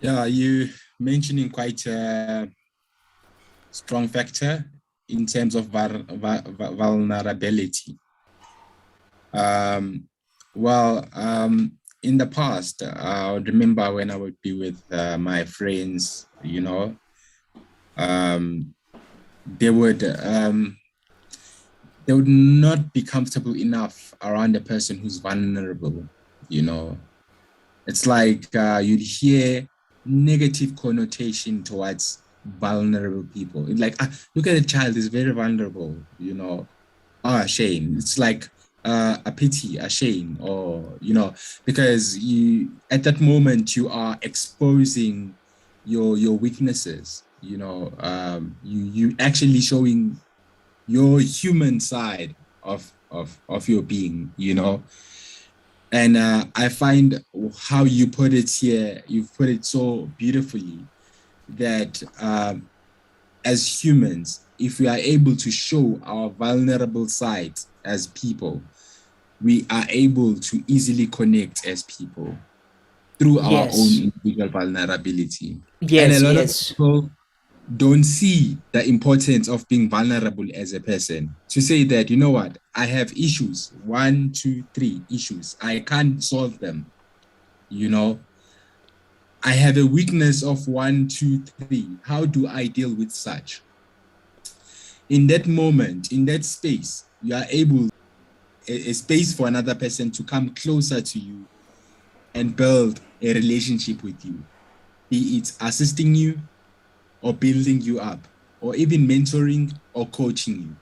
Yeah, you mentioning quite a strong factor in terms of vulnerability. In the past, I would remember when I would be with my friends, they would not be comfortable enough around a person who's vulnerable. It's like you'd hear negative connotation towards vulnerable people. It's like, look at the child, is very vulnerable, shame. It's like a pity, a shame, or because you at that moment you are exposing your weaknesses. You actually showing your human side of your being. And I find how you put it here, you've put it so beautifully, that as humans, if we are able to show our vulnerable sides as people, we are able to easily connect as people through our own individual vulnerability. And a lot of people don't see the importance of being vulnerable as a person. To say that, you know what, I have issues, 1, 2, 3 issues, I can't solve them, I have a weakness of 1, 2, 3. How do I deal with such? In that moment, in that space, you are able a space for another person to come closer to you and build a relationship with you, be it assisting you or building you up, or even mentoring or coaching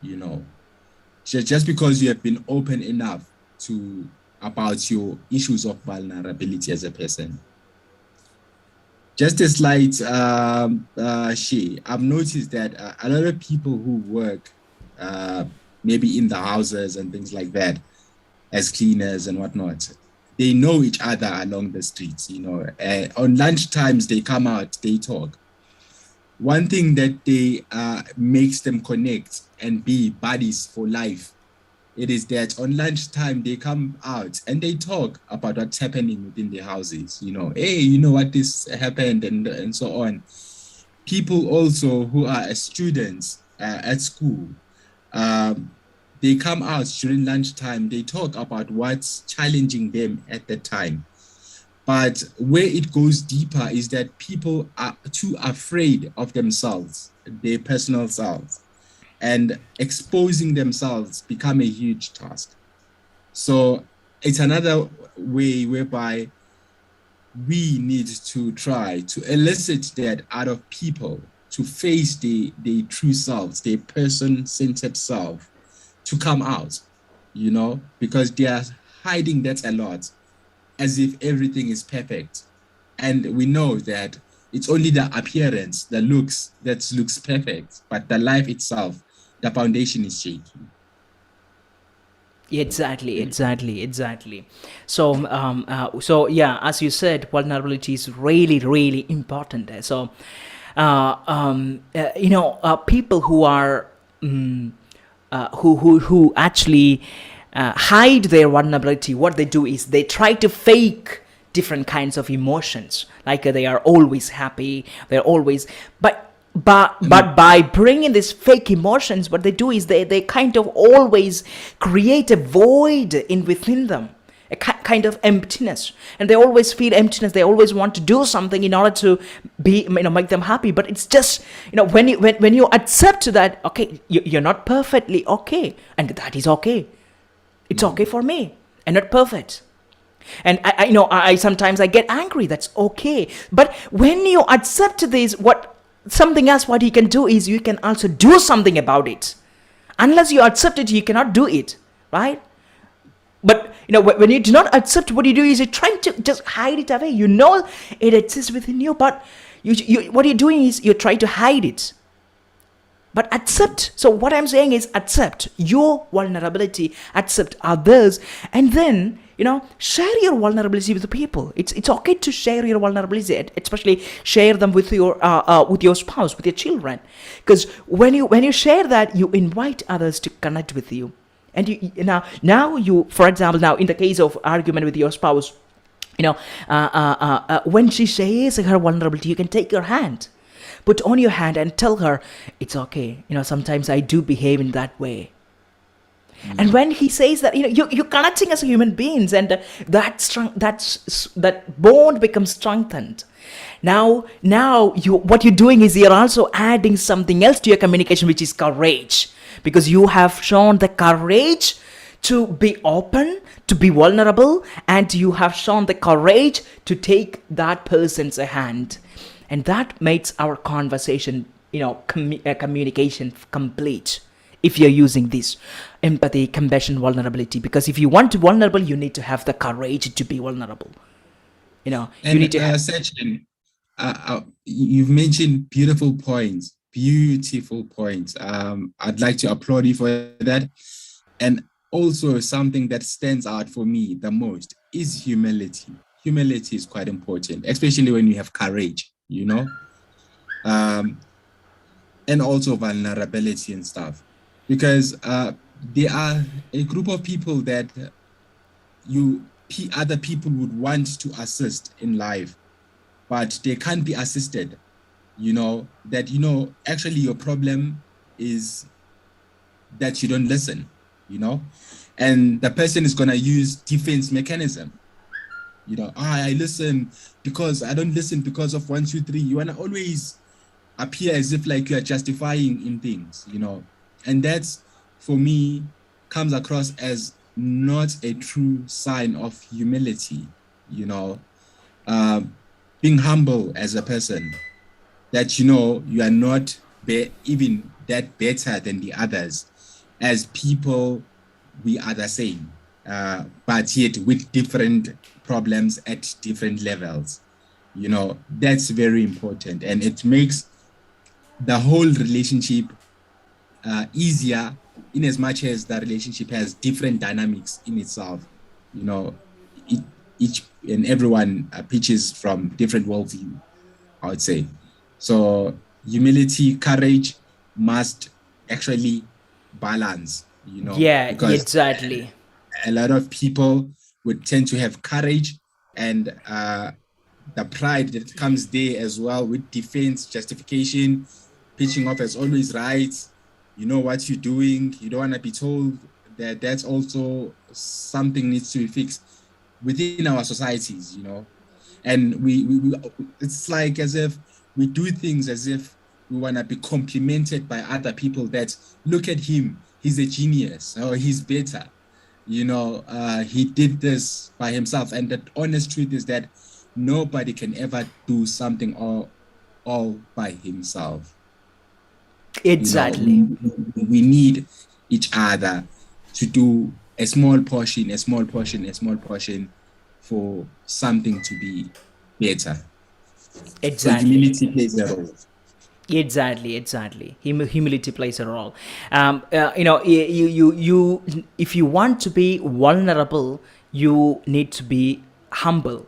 you, you know. Just because you have been open enough to about your issues of vulnerability as a person. Just a slight share. I've noticed that a lot of people who work maybe in the houses and things like that, as cleaners and whatnot, they know each other along the streets, you know. On lunch times, they come out, they talk. One thing that they makes them connect and be buddies for life, it is that on lunchtime they come out and they talk about what's happening within their houses. You know, hey, you know what this happened and so on. People also who are students at school, they come out during lunchtime. They talk about what's challenging them at the time. But where it goes deeper is that people are too afraid of themselves, their personal selves, and exposing themselves become a huge task. So it's another way whereby we need to try to elicit that out of people, to face their true selves, their person-centered self, to come out, you know, because they are hiding that a lot, as if everything is perfect. And we know that it's only the appearance, the looks, that looks perfect, but the life itself, the foundation is shaky. Exactly. So yeah, as you said, vulnerability is really important. So people who are who actually hide their vulnerability, what they do is they try to fake different kinds of emotions, like they are always happy, they're always, but by bringing these fake emotions, what they do is they kind of always create a void in within them, a kind of emptiness, and they always feel emptiness. They always want to do something in order to be, make them happy. But it's just, when you accept that, okay, you're not perfectly okay, and that is okay. It's okay for me. I'm not perfect. And I sometimes I get angry. That's okay. But when you accept this, something else what you can do is you can also do something about it. Unless you accept it, you cannot do it, right? But when you do not accept, what you do is you're trying to just hide it away. You know it exists within you, but you what you're doing is you're trying to hide it. But accept. So what I'm saying is accept your vulnerability, accept others, and then share your vulnerability with the people. It's okay to share your vulnerability, especially share them with your spouse, with your children, because when you share that, you invite others to connect with you. And you for example, now in the case of argument with your spouse, when she shares her vulnerability, you can take your hand, put on your hand, and tell her it's okay. Sometimes I do behave in that way. And when he says that, you're connecting as human beings, and that bond becomes strengthened. Now what you're doing is you're also adding something else to your communication, which is courage, because you have shown the courage to be open, to be vulnerable, and you have shown the courage to take that person's hand, and that makes our conversation, communication complete. If you're using this empathy, compassion, vulnerability, because if you want to be vulnerable, you need to have the courage to be vulnerable. You need to have. Sachin, you've mentioned beautiful points. I'd like to applaud you for that. And also something that stands out for me the most is humility. Humility is quite important, especially when you have courage, and also vulnerability and stuff. Because there are a group of people that other people would want to assist in life, but they can't be assisted. Actually your problem is that you don't listen, and the person is going to use defense mechanism. I listen because I don't listen because of 1, 2, 3. You want to always appear as if like you are justifying in things, and that's, for me, comes across as not a true sign of humility, being humble as a person, that you are not even that better than the others. As people, we are the same, but yet with different problems at different levels. That's very important, and it makes the whole relationship easier, in as much as the relationship has different dynamics in itself. Each and everyone pitches from different worldview, I would say. So humility, courage must actually balance, Yeah, because exactly. a lot of people would tend to have courage and the pride that comes there as well, with defense, justification, pitching off as always right. You know what you're doing. You don't want to be told that that's also something needs to be fixed within our societies, and we it's like as if we do things as if we want to be complimented by other people, that look at him, he's a genius, or he's better, he did this by himself. And the honest truth is that nobody can ever do something all by himself. Exactly. We need each other to do a small portion for something to be better. So Exactly. humility plays a role. Exactly. Humility plays a role. If you want to be vulnerable, you need to be humble.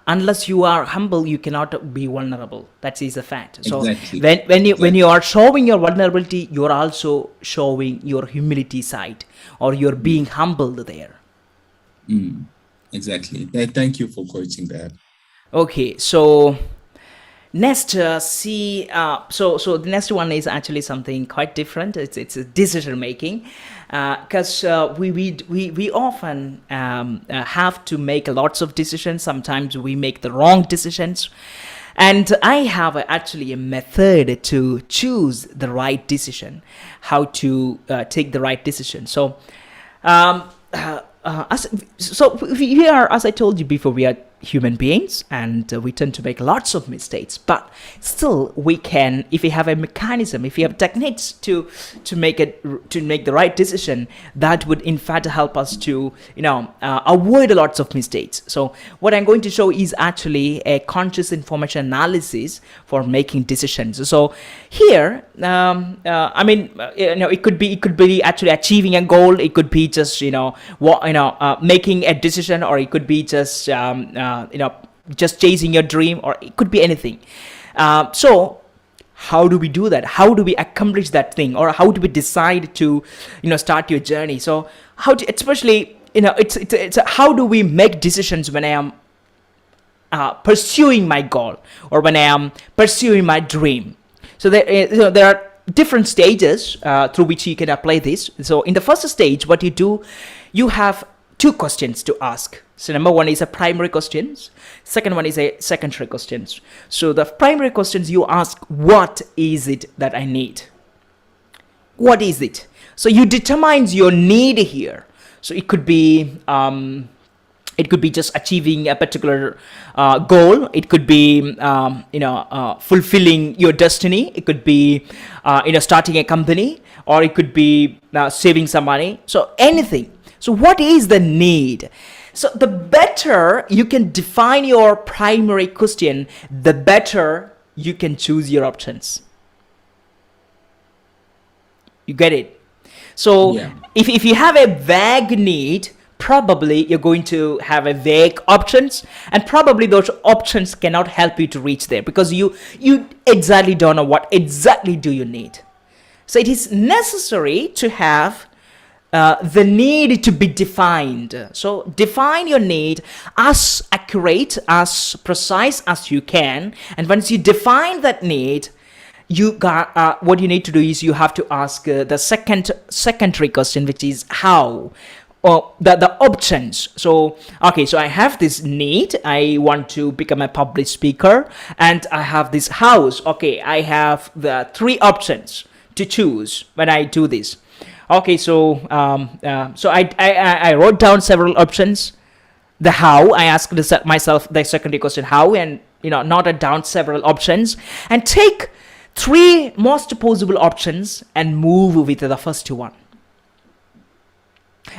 Unless you are humble, you cannot be vulnerable. That is a fact. So Exactly. when you are showing your vulnerability, you are also showing your humility side, or you're being humbled there. Exactly. Thank you for quoting that. Okay, so next, so the next one is actually something quite different. It's a decision making, because we often have to make lots of decisions. Sometimes we make the wrong decisions, and I have actually a method to choose the right decision, how to take the right decision. So we are, as I told you before, we are human beings, and we tend to make lots of mistakes, but still we can, if we have a mechanism, if we have techniques to make the right decision, that would in fact help us to avoid lots of mistakes. So what I'm going to show is actually a conscious information analysis for making decisions. So here, it could be actually achieving a goal. It could be just making a decision, or it could be just just chasing your dream, or it could be anything. So how do we do that? How do we accomplish that thing, or how do we decide to start your journey? So how to, especially it's how do we make decisions when I am pursuing my goal, or when I am pursuing my dream? So there are different stages through which you can apply this. So in the first stage, what you do, you have two questions to ask. So number one is a primary questions. Second one is a secondary questions. So the primary questions, you ask, what is it that I need? What is it? So you determine your need here. So it could be just achieving a particular goal. It could be fulfilling your destiny. It could be starting a company, or it could be saving some money. So anything. So what is the need? So the better you can define your primary question, the better you can choose your options. You get it? So Yeah. if you have a vague need, probably you're going to have a vague options, and probably those options cannot help you to reach there, because you exactly don't know what exactly do you need. So it is necessary to have the need to be defined. So define your need as accurate, as precise as you can, and once you define that need, you got what you need to do is you have to ask the secondary question, which is how. or the options. So okay, so I have this need, I want to become a public speaker, and I have this house. Okay, I have the three options to choose when I do this. Okay, so I wrote down several options. The how, I asked myself the secondary question, how, and noted down several options, and take three most possible options and move with the first one.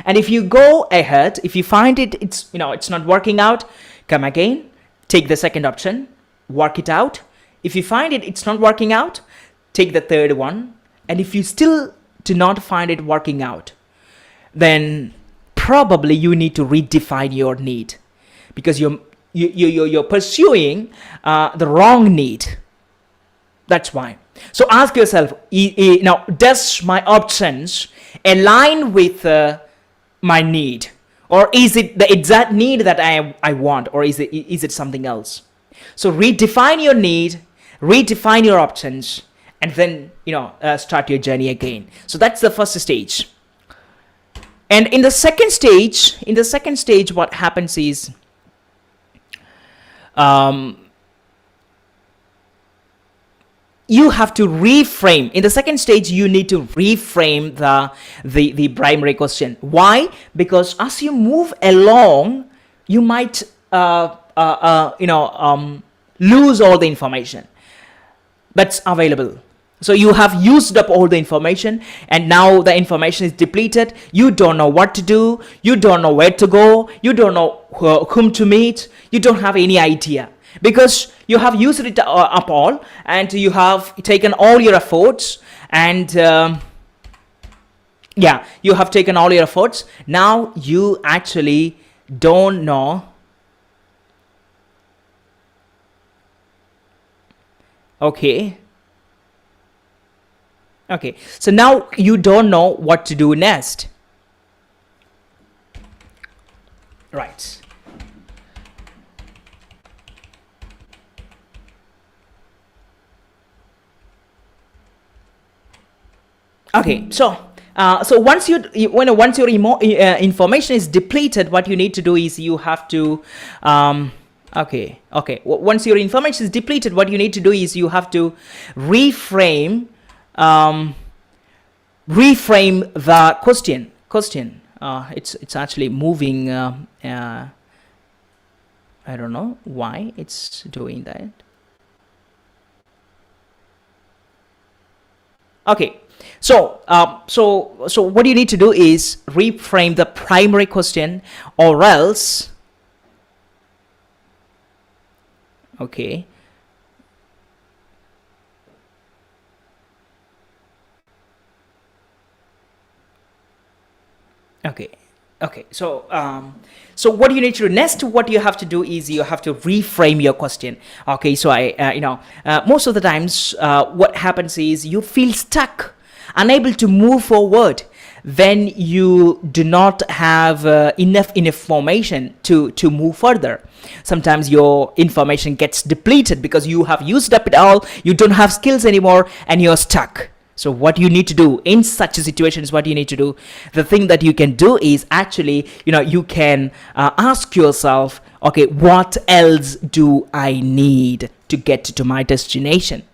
And if you go ahead, if you find it's not working out, come again, take the second option, work it out. If you find it's not working out, take the third one. And if you still do not find it working out, then probably you need to redefine your need, because you're pursuing the wrong need. That's why. So ask yourself, now, does my options align with my need, or is it the exact need that I want, or is it something else? So redefine your need, redefine your options, and then start your journey again. So that's the first stage. And in the second stage, what happens is you have to reframe. In the second stage, you need to reframe the primary question. Why? Because as you move along, you might lose all the information that's available. So you have used up all the information, and now the information is depleted. You don't know what to do. You don't know where to go. You don't know whom to meet. You don't have any idea, because you have used it up all, and you have taken all your efforts, and you have taken all your efforts. Now you actually don't know. Okay, so now you don't know what to do next. Right. Okay, so once your information is depleted, what you need to do is you have to once your information is depleted, what you need to do is you have to reframe the question. It's actually moving. I don't know why it's doing that. Okay, so what you need to do is reframe the primary question, or else. Okay. So what you need to do next, what you have to do is you have to reframe your question. Okay, so most of the times what happens is you feel stuck, unable to move forward when you do not have enough information to move further. Sometimes your information gets depleted because you have used up it all, you don't have skills anymore, and you're stuck. So what you need to do in such a situation is what you need to do. The thing that you can do is actually, you can ask yourself, okay, what else do I need to get to my destination?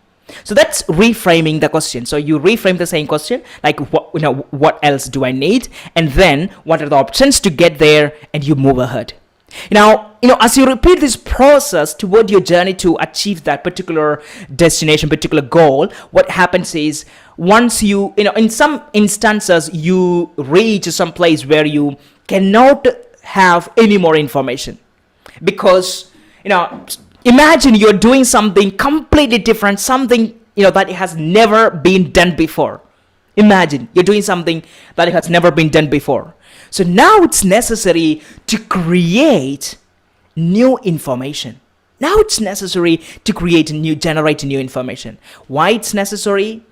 So that's reframing the question. So you reframe the same question, like what else do I need? And then what are the options to get there? And you move ahead. Now, as you repeat this process toward your journey to achieve that particular destination, particular goal, what happens is once you, in some instances, you reach some place where you cannot have any more information. Because, imagine you're doing something completely different, something, that has never been done before. Imagine you're doing something that has never been done before. So now it's necessary to create new information. Now it's necessary to generate new information. Why it's necessary?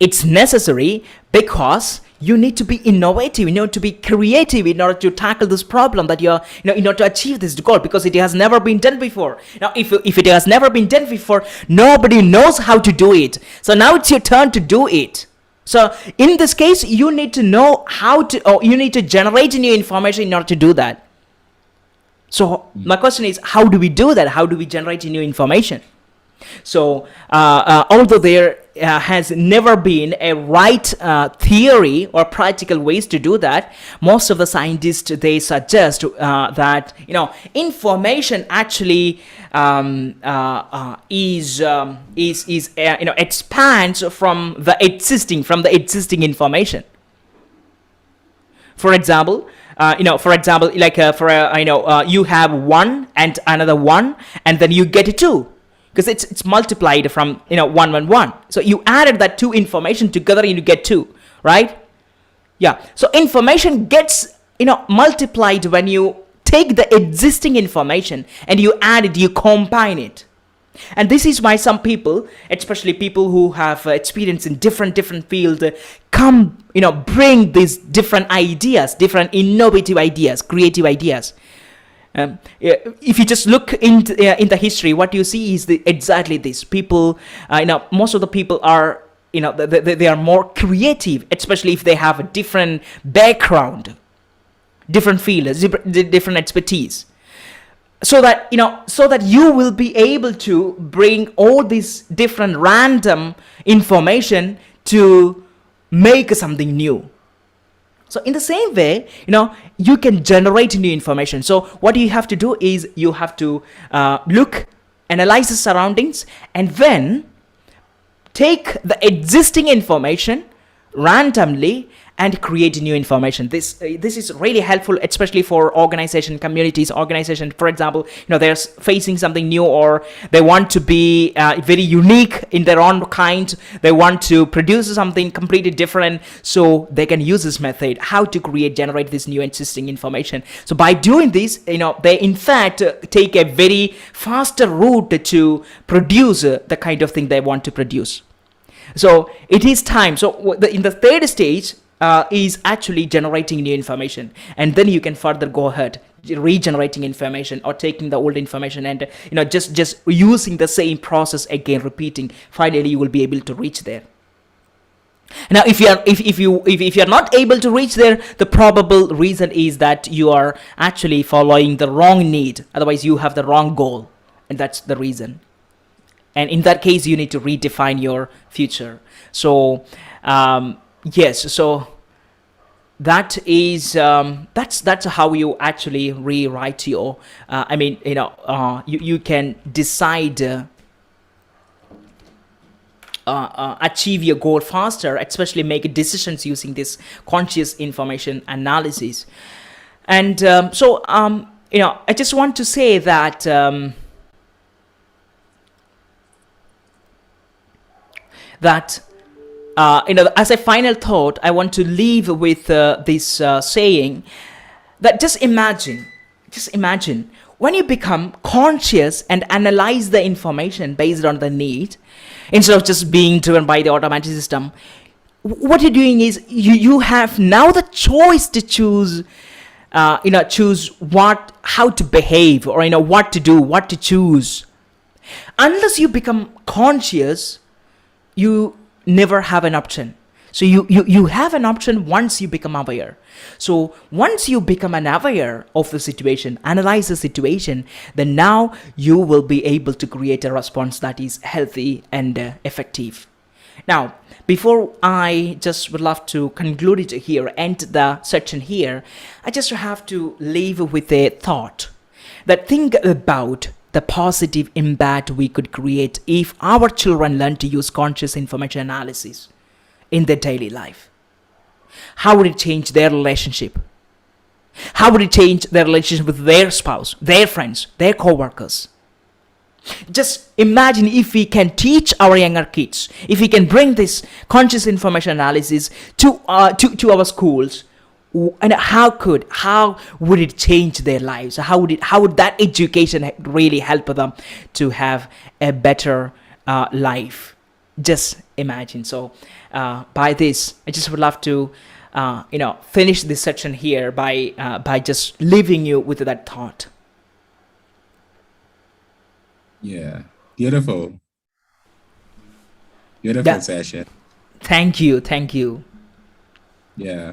It's necessary because you need to be innovative, you need to be creative in order to tackle this problem that you're, in order to achieve this goal, because it has never been done before. Now, if it has never been done before, nobody knows how to do it. So now it's your turn to do it. So in this case, you need to know how to, or you need to generate new information in order to do that. So my question is, how do we do that? How do we generate new information? So although there has never been a right theory or practical ways to do that, most of the scientists, they suggest that information actually expands from the existing information. For example, you have one and another one, and then you get two, because it's multiplied from 1 So you added that two information together and you get two, right? Yeah. So information gets multiplied when you take the existing information and you add it, you combine it. And this is why some people, especially people who have experience in different fields, bring these different ideas, different innovative ideas, creative ideas. If you just look in the history, what you see is exactly this. People, most of the people are, they are more creative, especially if they have a different background, different fields, different expertise. So that you will be able to bring all these different random information to make something new. So in the same way, you can generate new information. So what you have to do is you have to analyze the surroundings, and then take the existing information randomly and create new information. This is really helpful, especially for organization, communities, organization. For example, they're facing something new, or they want to be very unique in their own kind. They want to produce something completely different, so they can use this method, how to generate this new existing information. So by doing this, they in fact take a very faster route to produce the kind of thing they want to produce. So it is time. So in the third stage is actually generating new information, and then you can further go ahead regenerating information, or taking the old information and just using the same process again, repeating. Finally, you will be able to reach there. Now, if you're not able to reach there, the probable reason is that you are actually following the wrong need. Otherwise, you have the wrong goal, and that's the reason. And in that case, you need to redefine your future. So yes, so that is that's how you actually rewrite your you can decide achieve your goal faster, especially make decisions using this conscious information analysis. And I just want to say that as a final thought, I want to leave with this saying that just imagine when you become conscious and analyze the information based on the need, instead of just being driven by the automatic system. What you're doing is you have now the choice to choose how to behave, or what to do, what to choose. Unless you become conscious, you never have an option. So you have an option once you become aware. So once you become an aware of the situation, analyze the situation, then now you will be able to create a response that is healthy and effective. Now, before I just would love to conclude it here, end the section here, I just have to leave with a thought that think about the positive impact we could create if our children learn to use conscious information analysis in their daily life. How would it change their relationship? How would it change their relationship with their spouse, their friends, their co-workers? Just imagine if we can teach our younger kids, if we can bring this conscious information analysis to our schools, and how would it change their lives? How would that education really help them to have a better life? Just imagine. So by this, I just would love to finish this section here by just leaving you with that thought. Yeah, beautiful Yeah. session. Thank you. Thank you. Yeah,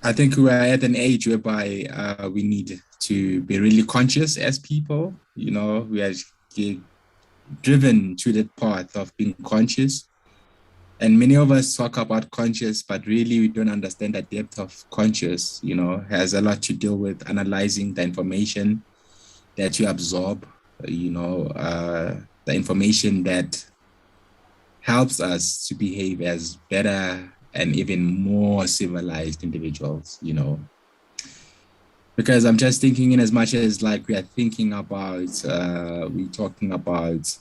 I think we're at an age whereby we need to be really conscious as people. You know, we are driven to the path of being conscious. And many of us talk about conscious, but really we don't understand the depth of conscious, you know, has a lot to do with analyzing the information that you absorb, the information that helps us to behave as better and even more civilized individuals, you know. Because I'm just thinking, in as much as like we are thinking about, we're talking about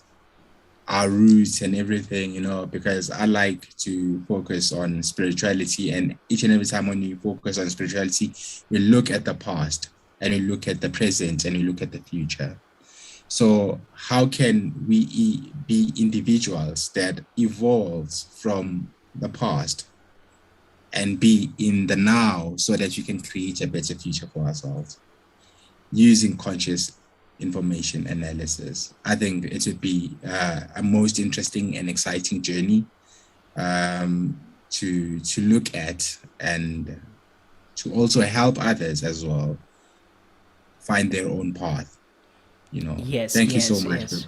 our roots and everything, you know, because I like to focus on spirituality. And each and every time when you focus on spirituality, we look at the past and we look at the present and we look at the future. So how can we be individuals that evolves from the past and be in the now so that you can create a better future for ourselves using conscious information analysis? I think it would be a most interesting and exciting journey to look at, and to also help others as well find their own path. You know, Yes, thank you so yes, much. yes.